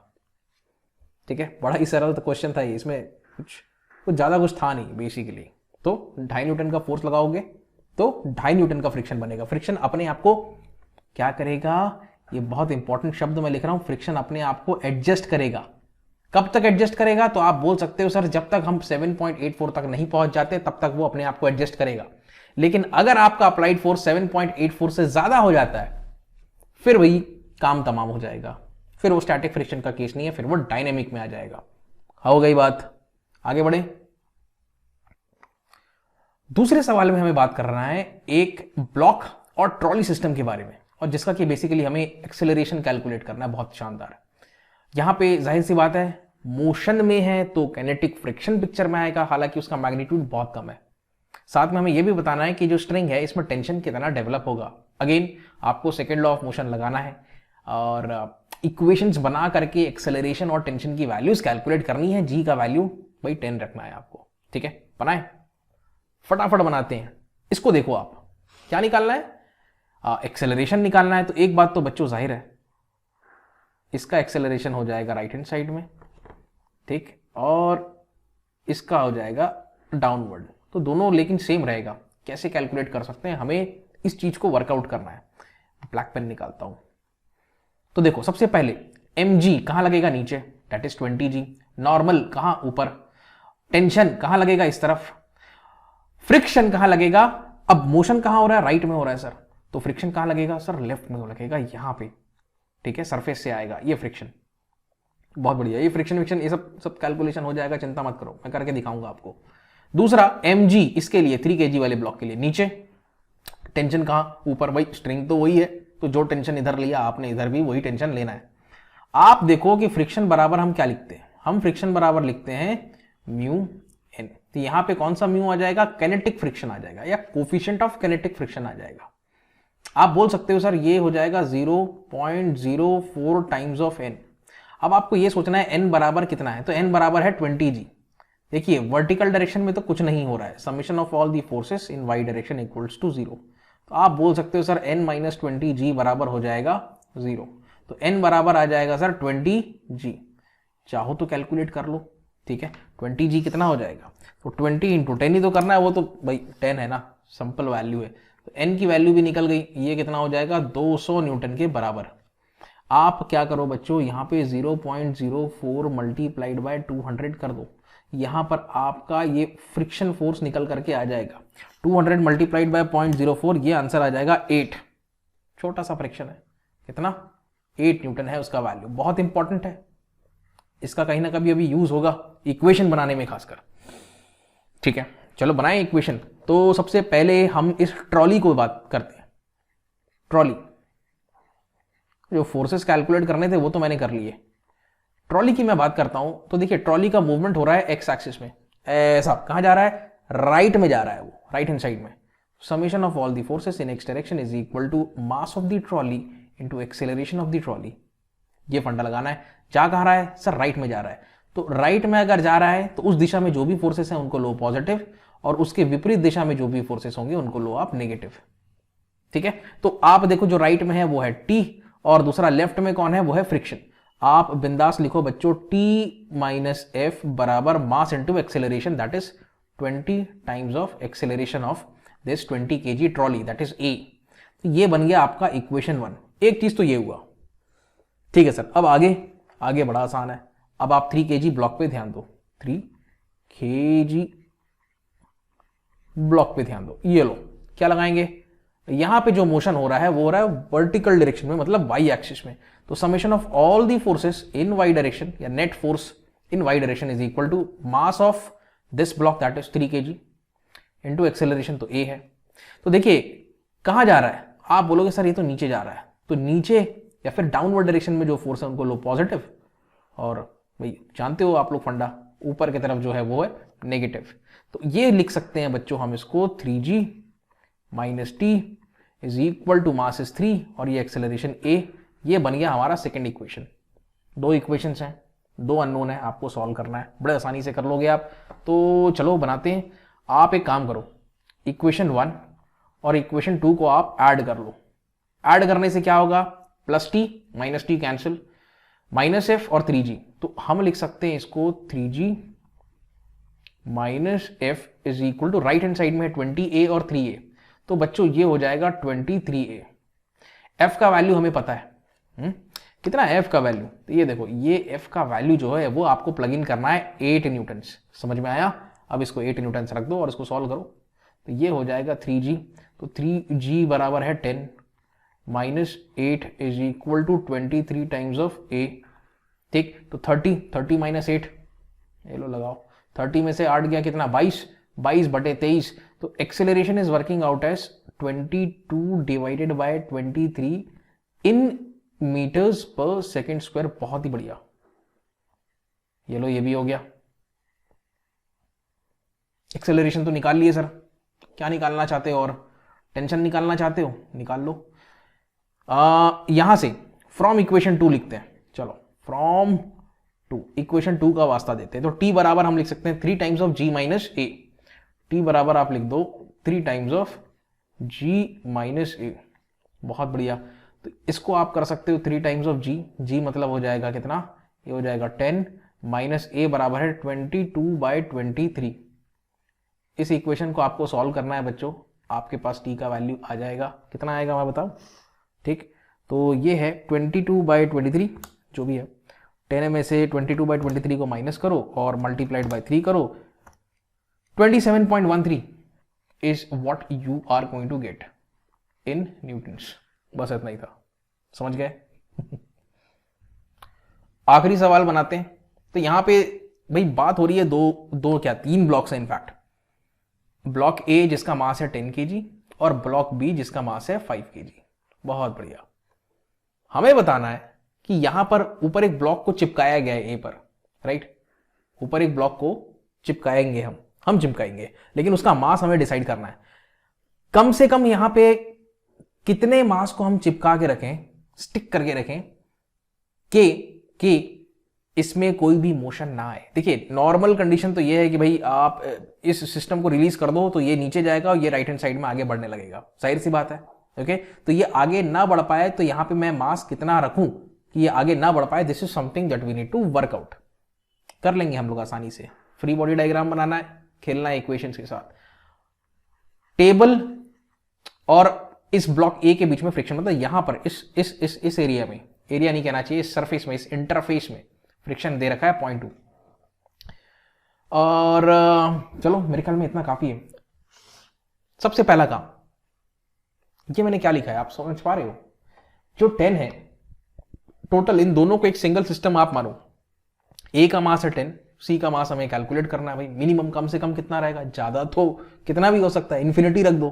ठीक है, बड़ा ही सरल क्वेश्चन था ये, इसमें कुछ ज्यादा कुछ था नहीं बेसिकली। तो 2.5 न्यूटन का फोर्स लगाओगे तो 2.5 न्यूटन का फ्रिक्शन बनेगा। फ्रिक्शन अपने आप को क्या करेगा? ये बहुत इंपॉर्टेंट शब्द मैं लिख रहा हूं, फ्रिक्शन अपने आप को एडजस्ट करेगा। कब तक एडजस्ट करेगा? तो आप बोल सकते हो सर जब तक हम 7.84 तक नहीं पहुंच जाते तब तक वो अपने आप को एडजस्ट करेगा। लेकिन अगर आपका अप्लाइड फोर्स 7.84 से ज्यादा हो जाता है, फिर वही काम तमाम हो जाएगा, फिर वो स्टैटिक फ्रिक्शन का केस नहीं है, फिर वो डायनेमिक में आ जाएगा। हो गई बात, आगे बढ़े। दूसरे सवाल में हमें बात करना है एक ब्लॉक और ट्रॉली सिस्टम के बारे में, और जिसका कि बेसिकली हमें एक्सेलरेशन कैलकुलेट करना है। बहुत शानदार। यहां पे जाहिर सी बात है मोशन में है तो काइनेटिक फ्रिक्शन पिक्चर में आएगा, हालांकि उसका मैग्नीट्यूड बहुत कम है। साथ में हमें यह भी बताना है कि जो स्ट्रिंग है इसमें टेंशन कितना डेवलप होगा। अगेन आपको सेकेंड लॉ ऑफ मोशन लगाना है और इक्वेशंस बना करके एक्सेलरेशन और टेंशन की वैल्यूज कैलकुलेट करनी है। जी का वैल्यू भाई 10 रखना है आपको। ठीक है, बनाए, फटाफट बनाते हैं। इसको देखो आप क्या निकालना है? एक्सेलरेशन निकालना है। तो एक बात तो बच्चों जाहिर है, इसका एक्सेलरेशन हो जाएगा राइट हैंड साइड में, ठीक, और इसका हो जाएगा डाउनवर्ड। तो दोनों लेकिन सेम रहेगा। कैसे कैलकुलेट कर सकते हैं? हमें इस चीज को वर्कआउट करना है। ब्लैक पेन निकालता हूं। तो देखो सबसे पहले mg कहां लगेगा? नीचे, दैट इज 20G। नॉर्मल कहां, ऊपर। टेंशन कहां लगेगा, इस तरफ। फ्रिक्शन कहां लगेगा, अब मोशन कहां हो रहा है, राइट में हो रहा है सर, तो फ्रिक्शन कहां लगेगा सर, लेफ्ट में लगेगा, यहां पे, ठीक है, सरफेस से आएगा ये फ्रिक्शन। बहुत बढ़िया, ये फ्रिक्शन विक्शन ये सब कैलकुलेशन हो जाएगा, चिंता मत करो, मैं करके दिखाऊंगा आपको। दूसरा mg, इसके लिए 3 kg वाले ब्लॉक के लिए नीचे, टेंशन कहां, ऊपर, भाई स्ट्रिंग तो वही है, तो जो टेंशन इधर लिया आपने इधर भी वही टेंशन लेना है। आप देखो कि फ्रिक्शन बराबर हम क्या लिखते हैं, हम फ्रिक्शन बराबर लिखते हैं म्यू एन। तो यहां पे कौन सा म्यू आ जाएगा, कैनेटिक फ्रिक्शन आ जाएगा, या कोफिशिएंट ऑफ कैनेटिक फ्रिक्शन आ जाएगा। आप बोल सकते हो सर ये हो जाएगा 0.04 टाइम्स ऑफ एन। अब आपको ये सोचना है एन बराबर कितना है, तो एन बराबर है 20G। देखिए वर्टिकल डायरेक्शन में तो कुछ नहीं हो रहा है, summation of all the forces in Y direction equals to 0। तो आप बोल सकते हो सर n माइनस 20G बराबर हो जाएगा 0। तो n बराबर आ जाएगा सर 20G। चाहो तो कैलकुलेट कर लो, ठीक है, 20G कितना हो जाएगा, तो 20 इंटू 10 ही तो करना है, वो तो भाई 10 है ना, सिंपल वैल्यू है, तो n की वैल्यू भी निकल गई, ये कितना हो जाएगा 200 न्यूटन के बराबर। आप क्या करो बच्चों, यहाँ पे 0.04 मल्टीप्लाइड बाय 200 कर दो, यहां पर आपका ये फ्रिक्शन फोर्स निकल करके आ जाएगा 200 मल्टीप्लाइड बाय 0.04, ये आंसर आ जाएगा 8। छोटा सा फ्रिक्शन है, कितना, 8 न्यूटन है उसका वैल्यू। बहुत इंपॉर्टेंट है, इसका कहीं ना कभी अभी यूज होगा इक्वेशन बनाने में खासकर, ठीक है। चलो बनाएं इक्वेशन। तो सबसे पहले हम इस ट्रॉली को बात करते हैं। ट्रॉली, जो फोर्सेस कैलकुलेट करने थे वो तो मैंने कर लिए, ट्रॉली की मैं बात करता हूं। तो देखिए ट्रॉली का मूवमेंट हो रहा है एक्स एक्सिस में, ऐसा कहां जा रहा है, राइट में जा रहा है, वो राइट हैंड साइड में। Summation of all the forces in x direction is equal to mass of the trolley into acceleration of the trolley. ये फंडा लगाना है। जा कहां रहा है सर, राइट में जा रहा है, तो राइट में अगर जा रहा है तो उस दिशा में जो भी फोर्सेस हैं उनको लो पॉजिटिव, और उसके विपरीत दिशा में जो भी फोर्सेस होंगे उनको लो आप नेगेटिव, ठीक है। तो आप देखो जो राइट में है वो है टी, और दूसरा लेफ्ट में कौन है, वो है फ्रिक्शन। आप बिंदास लिखो बच्चों, T माइनस एफ बराबर mass into acceleration, that is 20 times of acceleration of this 20 kg trolley, that is a. तो ये बन गया आपका इक्वेशन 1। एक चीज तो ये हुआ, ठीक है सर। अब आगे बड़ा आसान है। अब आप 3 kg ब्लॉक पे ध्यान दो, 3 kg ब्लॉक पे ध्यान दो। ये लो, क्या लगाएंगे, यहां पे जो मोशन हो रहा है वो हो रहा है वर्टिकल डायरेक्शन में, मतलब वाई एक्सिस में। तो summation of all the forces in Y direction, या net force in Y direction is equal to mass of this block, that is 3 kg, into acceleration तो ए है। तो देखिए कहां जा रहा है, आप बोलोगे सर ये तो नीचे जा रहा है, तो नीचे या फिर डाउनवर्ड डायरेक्शन में जो फोर्स है उनको लो पॉजिटिव, और भाई जानते हो आप लोग फंडा, ऊपर की तरफ जो है वो है नेगेटिव। तो ये लिख सकते हैं बच्चों हम इसको 3G minus T is equal to mass is 3, और ये एक्सेलरेशन ए। ये बन गया हमारा सेकंड इक्वेशन। 2 इक्वेशंस हैं, 2 अननोन है, आपको सॉल्व करना है, बड़े आसानी से कर लोगे आप। तो चलो बनाते हैं। आप एक काम करो, इक्वेशन 1 और इक्वेशन 2 को आप ऐड कर लो। ऐड करने से क्या होगा, plus T minus T cancel, minus F और 3G, तो हम लिख सकते हैं इसको 3G minus F is equal to, right hand side में 20A और 3A, तो बच्चों ये हो जाएगा 23A। एफ का वैल्यू हमें पता है, कितना है एफ का वैल्यू, तो ये देखो, ये एफ का वैल्यू जो है वो आपको प्लग इन करना है 8 न्यूटन्स। समझ में आया। अब इसको 8 न्यूटन्स रख दो और इसको सॉल्व करो, तो ये हो जाएगा 3G, तो 3G बराबर है 10 minus 8 is equal to 23 times of A, ठीक। तो 30 माइनस 8, ये लो लगाओ, 30 में से 8 गया कितना, 22 बटे 23। तो acceleration is working out as 22 divided by 23 in meters per second square. बहुत ही बढ़िया, ये लो, ये भी हो गया। एक्सेलरेशन तो निकाल लिए सर, क्या निकालना चाहते हो, और टेंशन निकालना चाहते हो, निकाल लो। यहां से फ्रॉम इक्वेशन 2 लिखते हैं। चलो फ्रॉम 2 इक्वेशन 2 का वास्ता देते हैं। तो टी बराबर हम लिख सकते हैं 3 times of G minus A. T बराबर आप लिख दो 3 times of G minus A. बहुत बढ़िया। तो इसको आप कर सकते हो 3 टाइम्स ऑफ जी, जी मतलब हो जाएगा कितना, ये हो जाएगा 10 माइनस ए बराबर है 22/23। इस इक्वेशन को आपको सॉल्व करना है बच्चों, आपके पास टी का वैल्यू आ जाएगा, कितना आएगा मैं बताऊं, ठीक। तो ये है 22/23 जो भी है, 10 में से 22/23 को माइनस करो और मल्टीप्लाइड बाय 3 करो, 27.13 is what you are going to get in newtons. बस इतना ही था, समझ गए? आखिरी सवाल बनाते हैं। तो यहां पे भाई बात हो रही है दो क्या 3 ब्लॉक्स है इनफैक्ट। ब्लॉक ए जिसका मास है 10 kg और ब्लॉक बी जिसका मास है 5 kg। बहुत बढ़िया। हमें बताना है कि यहां पर ऊपर एक ब्लॉक को चिपकाया गया है ए पर, राइट? ऊपर एक ब्लॉक को चिपकाएंगे हम चिपकाएंगे, लेकिन उसका मास हमें डिसाइड करना है। कम से कम यहां पे कितने मास को हम चिपका के रखें, स्टिक करके रखें कि इसमें कोई भी मोशन ना आए। देखिए नॉर्मल कंडीशन तो ये है कि भाई आप इस सिस्टम को रिलीज कर दो तो ये नीचे जाएगा और ये राइट हैंड साइड में आगे बढ़ने लगेगा, जाहिर सी बात है। ओके, तो ये आगे ना बढ़ पाए तो यहां पे मैं मास कितना रखूं कि ये आगे ना बढ़ पाए, this is something that we need to work out. कर लेंगे हम लोग आसानी से। फ्री बॉडी डायग्राम बनाना है, खेलना है इक्वेशंस के साथ। टेबल और इस ब्लॉक ए के बीच में फ्रिक्शन, मतलब यहां पर इस एरिया में, एरिया नहीं कहना चाहिए, इस सरफेस में, इस इंटरफेस में फ्रिक्शन दे रखा है 0.2। और चलो मेरे ख्याल में इतना काफी है। सबसे पहला काम, ये मैंने क्या लिखा है आप समझ पा रहे हो? जो 10 है टोटल, इन दोनों को एक सिंगल सिस्टम आप मानो। ए का मास है 10, सी का मास हमें कैलकुलेट करना है भाई। मिनिमम कम से कम कितना रहेगा, ज्यादा तो कितना भी हो सकता है, इन्फिनिटी रख दो।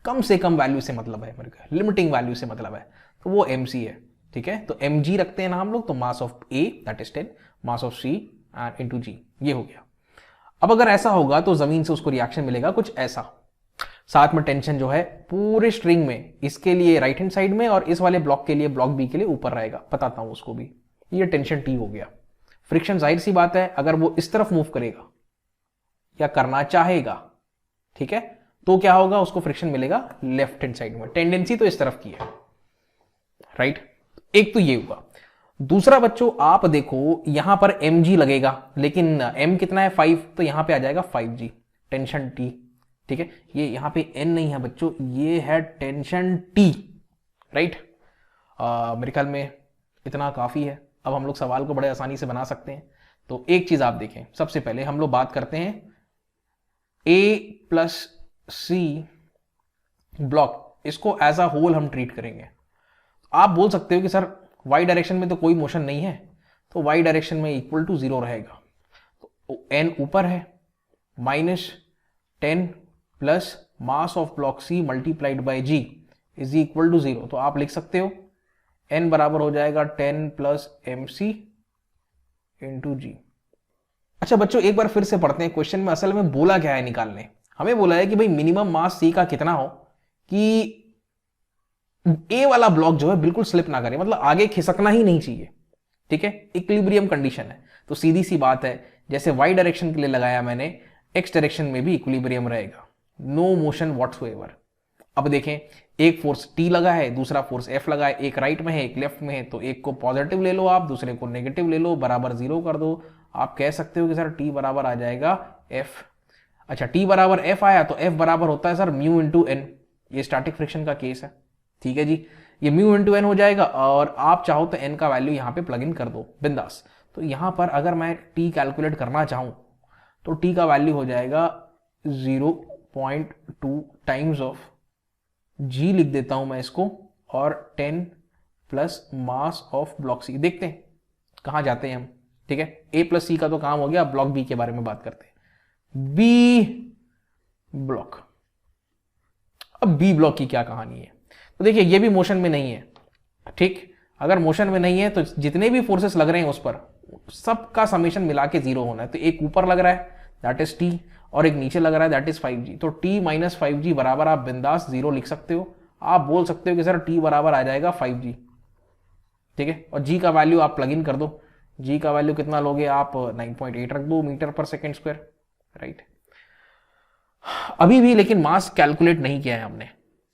कम से कम वैल्यू से मतलब है मेरे को, लिमिटिंग वैल्यू से मतलब है, तो वो mc है। ठीक है, तो mg रखते हैं ना हम लोग, तो mass of a that is 10, mass of c and into g, ये हो गया। अब अगर ऐसा होगा तो जमीन से उसको रिएक्शन मिलेगा कुछ ऐसा। साथ में टेंशन जो है पूरे स्ट्रिंग में, इसके लिए राइट हैंड साइड में और इस वाले ब्लॉक के लिए, ब्लॉक बी के लिए ऊपर रहेगा, बताता हूं उसको भी। ये टेंशन टी हो गया। फ्रिक्शन जाहिर सी बात है अगर वो इस तरफ मूव करेगा या करना चाहेगा, ठीक है, तो क्या होगा, उसको फ्रिक्शन मिलेगा लेफ्ट हैंड साइड में। टेंडेंसी तो इस तरफ की है, राइट? एक तो ये हुआ। दूसरा बच्चों आप देखो यहां पर mg लगेगा, लेकिन m कितना है 5, तो यहां पे आ जाएगा 5g, टेंशन t। ठीक है, ये यहां पे n नहीं है बच्चों, ये है टेंशन t, राइट? मेरे ख्याल में इतना काफी है। अब हम लोग सवाल को बड़े आसानी से बना सकते हैं। तो एक चीज आप देखें, सबसे पहले हम लोग बात करते हैं a प्लस c ब्लॉक, इसको एज अ होल हम ट्रीट करेंगे। आप बोल सकते हो कि सर y डायरेक्शन में तो कोई मोशन नहीं है, तो y डायरेक्शन में इक्वल टू 0 रहेगा। तो n ऊपर है, -10 plus mass of block c multiplied by g is equal to 0। तो आप लिख सकते हो n बराबर हो जाएगा 10 प्लस mc इंटू g। अच्छा बच्चों एक बार फिर से पढ़ते हैं क्वेश्चन में असल में बोला क्या है निकालने। हमें बोला है कि भाई मिनिमम मास c का कितना हो कि ए वाला ब्लॉक जो है बिल्कुल स्लिप ना करे, मतलब आगे खिसकना ही नहीं चाहिए। ठीक है, इक्विलिब्रियम कंडीशन है। तो सीधी सी बात है, जैसे वाई डायरेक्शन के लिए लगाया मैंने, एक्स डायरेक्शन में भी इक्विलिब्रियम रहेगा, नो मोशन व्हाटसोएवर। अब देखें, एक फोर्स टी लगा है, दूसरा फोर्स एफ लगा है, एक राइट में है एक लेफ्ट में है, तो एक को पॉजिटिव ले लो आप, दूसरे को नेगेटिव ले लो, बराबर 0 कर दो। आप कह सकते हो कि सर टी बराबर आ जाएगा एफ। अच्छा, टी बराबर एफ आया तो एफ बराबर होता है सर म्यू इंटू एन, ये स्टैटिक फ्रिक्शन का केस है। ठीक है जी, ये म्यू इंटू एन हो जाएगा, और आप चाहो तो एन का वैल्यू यहां पे प्लग इन कर दो बिंदास। तो यहां पर अगर मैं टी कैलकुलेट करना चाहूं तो टी का वैल्यू हो जाएगा 0.2 टाइम्स ऑफ जी लिख देता हूं मैं इसको, और 10 plus mass of block C. देखते हैं कहां जाते हैं हम। ठीक है, ए प्लस सी का तो काम हो गया, ब्लॉक बी के बारे में बात करते हैं। बी ब्लॉक, अब बी ब्लॉक की क्या कहानी है? तो देखिए ये भी मोशन में नहीं है। ठीक, अगर मोशन में नहीं है तो जितने भी फोर्सेस लग रहे हैं उस पर सबका समेशन मिला के 0 होना है। तो एक ऊपर लग रहा है दैट इज टी, और एक नीचे लग रहा है दैट इज 5g। तो t माइनस 5g बराबर आप बिंदास 0 लिख सकते हो। आप बोल सकते हो कि सर t बराबर आ जाएगा 5g। ठीक है, और g का वैल्यू आप प्लग इन कर दो। g का वैल्यू कितना लोगे आप? 9.8 रख दो मीटर पर सेकेंड स्क्वायर, राइट? अभी भी लेकिन मास कैलकुलेट नहीं किया है हमने।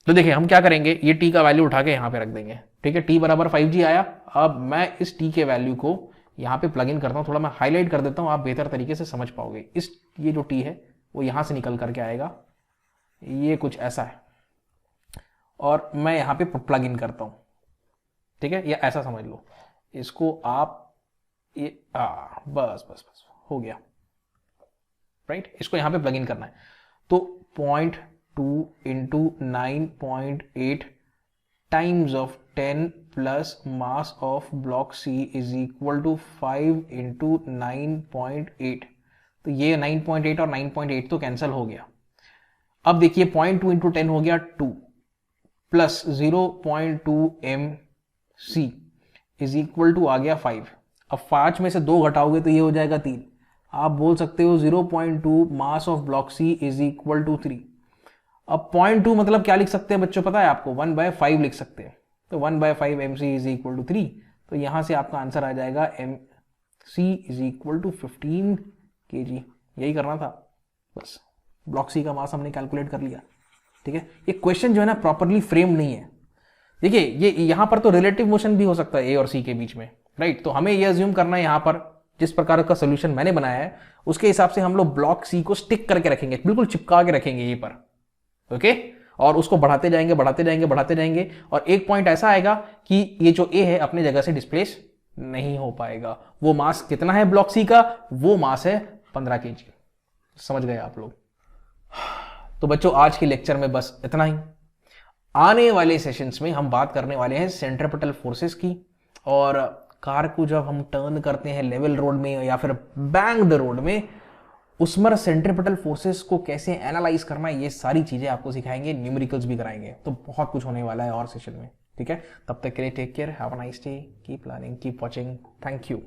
तो देखिए हम क्या करेंगे, ये t का वैल्यू उठा के यहां पे रख देंगे। ठीक है, t बराबर 5g आया। अब मैं इस t के वैल्यू को यहां पे प्लग इन करता हूं, थोड़ा मैं हाईलाइट कर देता हूं, आप बेहतर तरीके से समझ पाओगे। इस ये जो t है वो यहां से निकल करके आएगा, ये कुछ ऐसा है, और मैं यहां पे प्लग इन करता हूं। ठीक है, या ऐसा समझ लो, इसको आप ये बस बस बस हो गया, राइट। इसको यहां पे प्लग इन करना है, तो 0.2 into 9.8 times of 10 plus mass of block C is equal to 5 into 9.8। तो ये 9.8 और 9.8 तो कैंसिल हो गया। अब देखिए 0.2 इंटू 10 हो गया 2 plus 0.2 M C is equal to आ गया 5। अब 5 में से 2 घटाओगे तो ये हो जाएगा 3। आप बोल सकते हो 0.2 mass of block C is equal to 3। अब 0.2 मतलब क्या लिख सकते हैं बच्चों, पता है आपको? 1/5 लिख सकते हैं। तो 1/5 M C is equal to 3। तो यहां से आपका आंसर आ जाएगा M C is equal to 15 kg। यही करना था बस, ब्लॉक सी का मास हमने कैलकुलेट कर लिया। ठीक है, ये क्वेश्चन जो है ना प्रॉपरली फ्रेम नहीं है। देखिए ये यहां पर तो रिलेटिव मोशन भी हो सकता है ए और सी के बीच में, राइट। तो हमें ये अज्यूम करना है यहां पर जिस प्रकार का सोल्यूशन मैंने बनाया है उसके हिसाब से हम लोग ब्लॉक सी को स्टिक करके रखेंगे, बिल्कुल चिपका के रखेंगे ये पर, ओके। और उसको बढ़ाते जाएंगे बढ़ाते जाएंगे बढ़ाते जाएंगे, और एक पॉइंट ऐसा आएगा कि ये जो ए है अपनी जगह से डिस्प्लेस नहीं हो पाएगा। वो मास कितना है ब्लॉक सी का? वो मास है 15 kg। समझ गए आप लोग? तो बच्चों आज के लेक्चर में बस इतना ही। आने वाले सेशंस में हम बात करने वाले हैं सेंट्रीपिटल फोर्सेस की, और कार को जब हम टर्न करते हैं लेवल रोड में या फिर बैंक्ड रोड में, उसमें सेंट्रीपिटल फोर्सेस को कैसे एनालाइज करना है, ये सारी चीजें आपको सिखाएंगे, न्यूमेरिकल्स भी कराएंगे। तो बहुत कुछ होने वाला है और सेशन में, ठीक है। तब तक के लिए take care, have a nice day, keep learning, keep watching, thank you.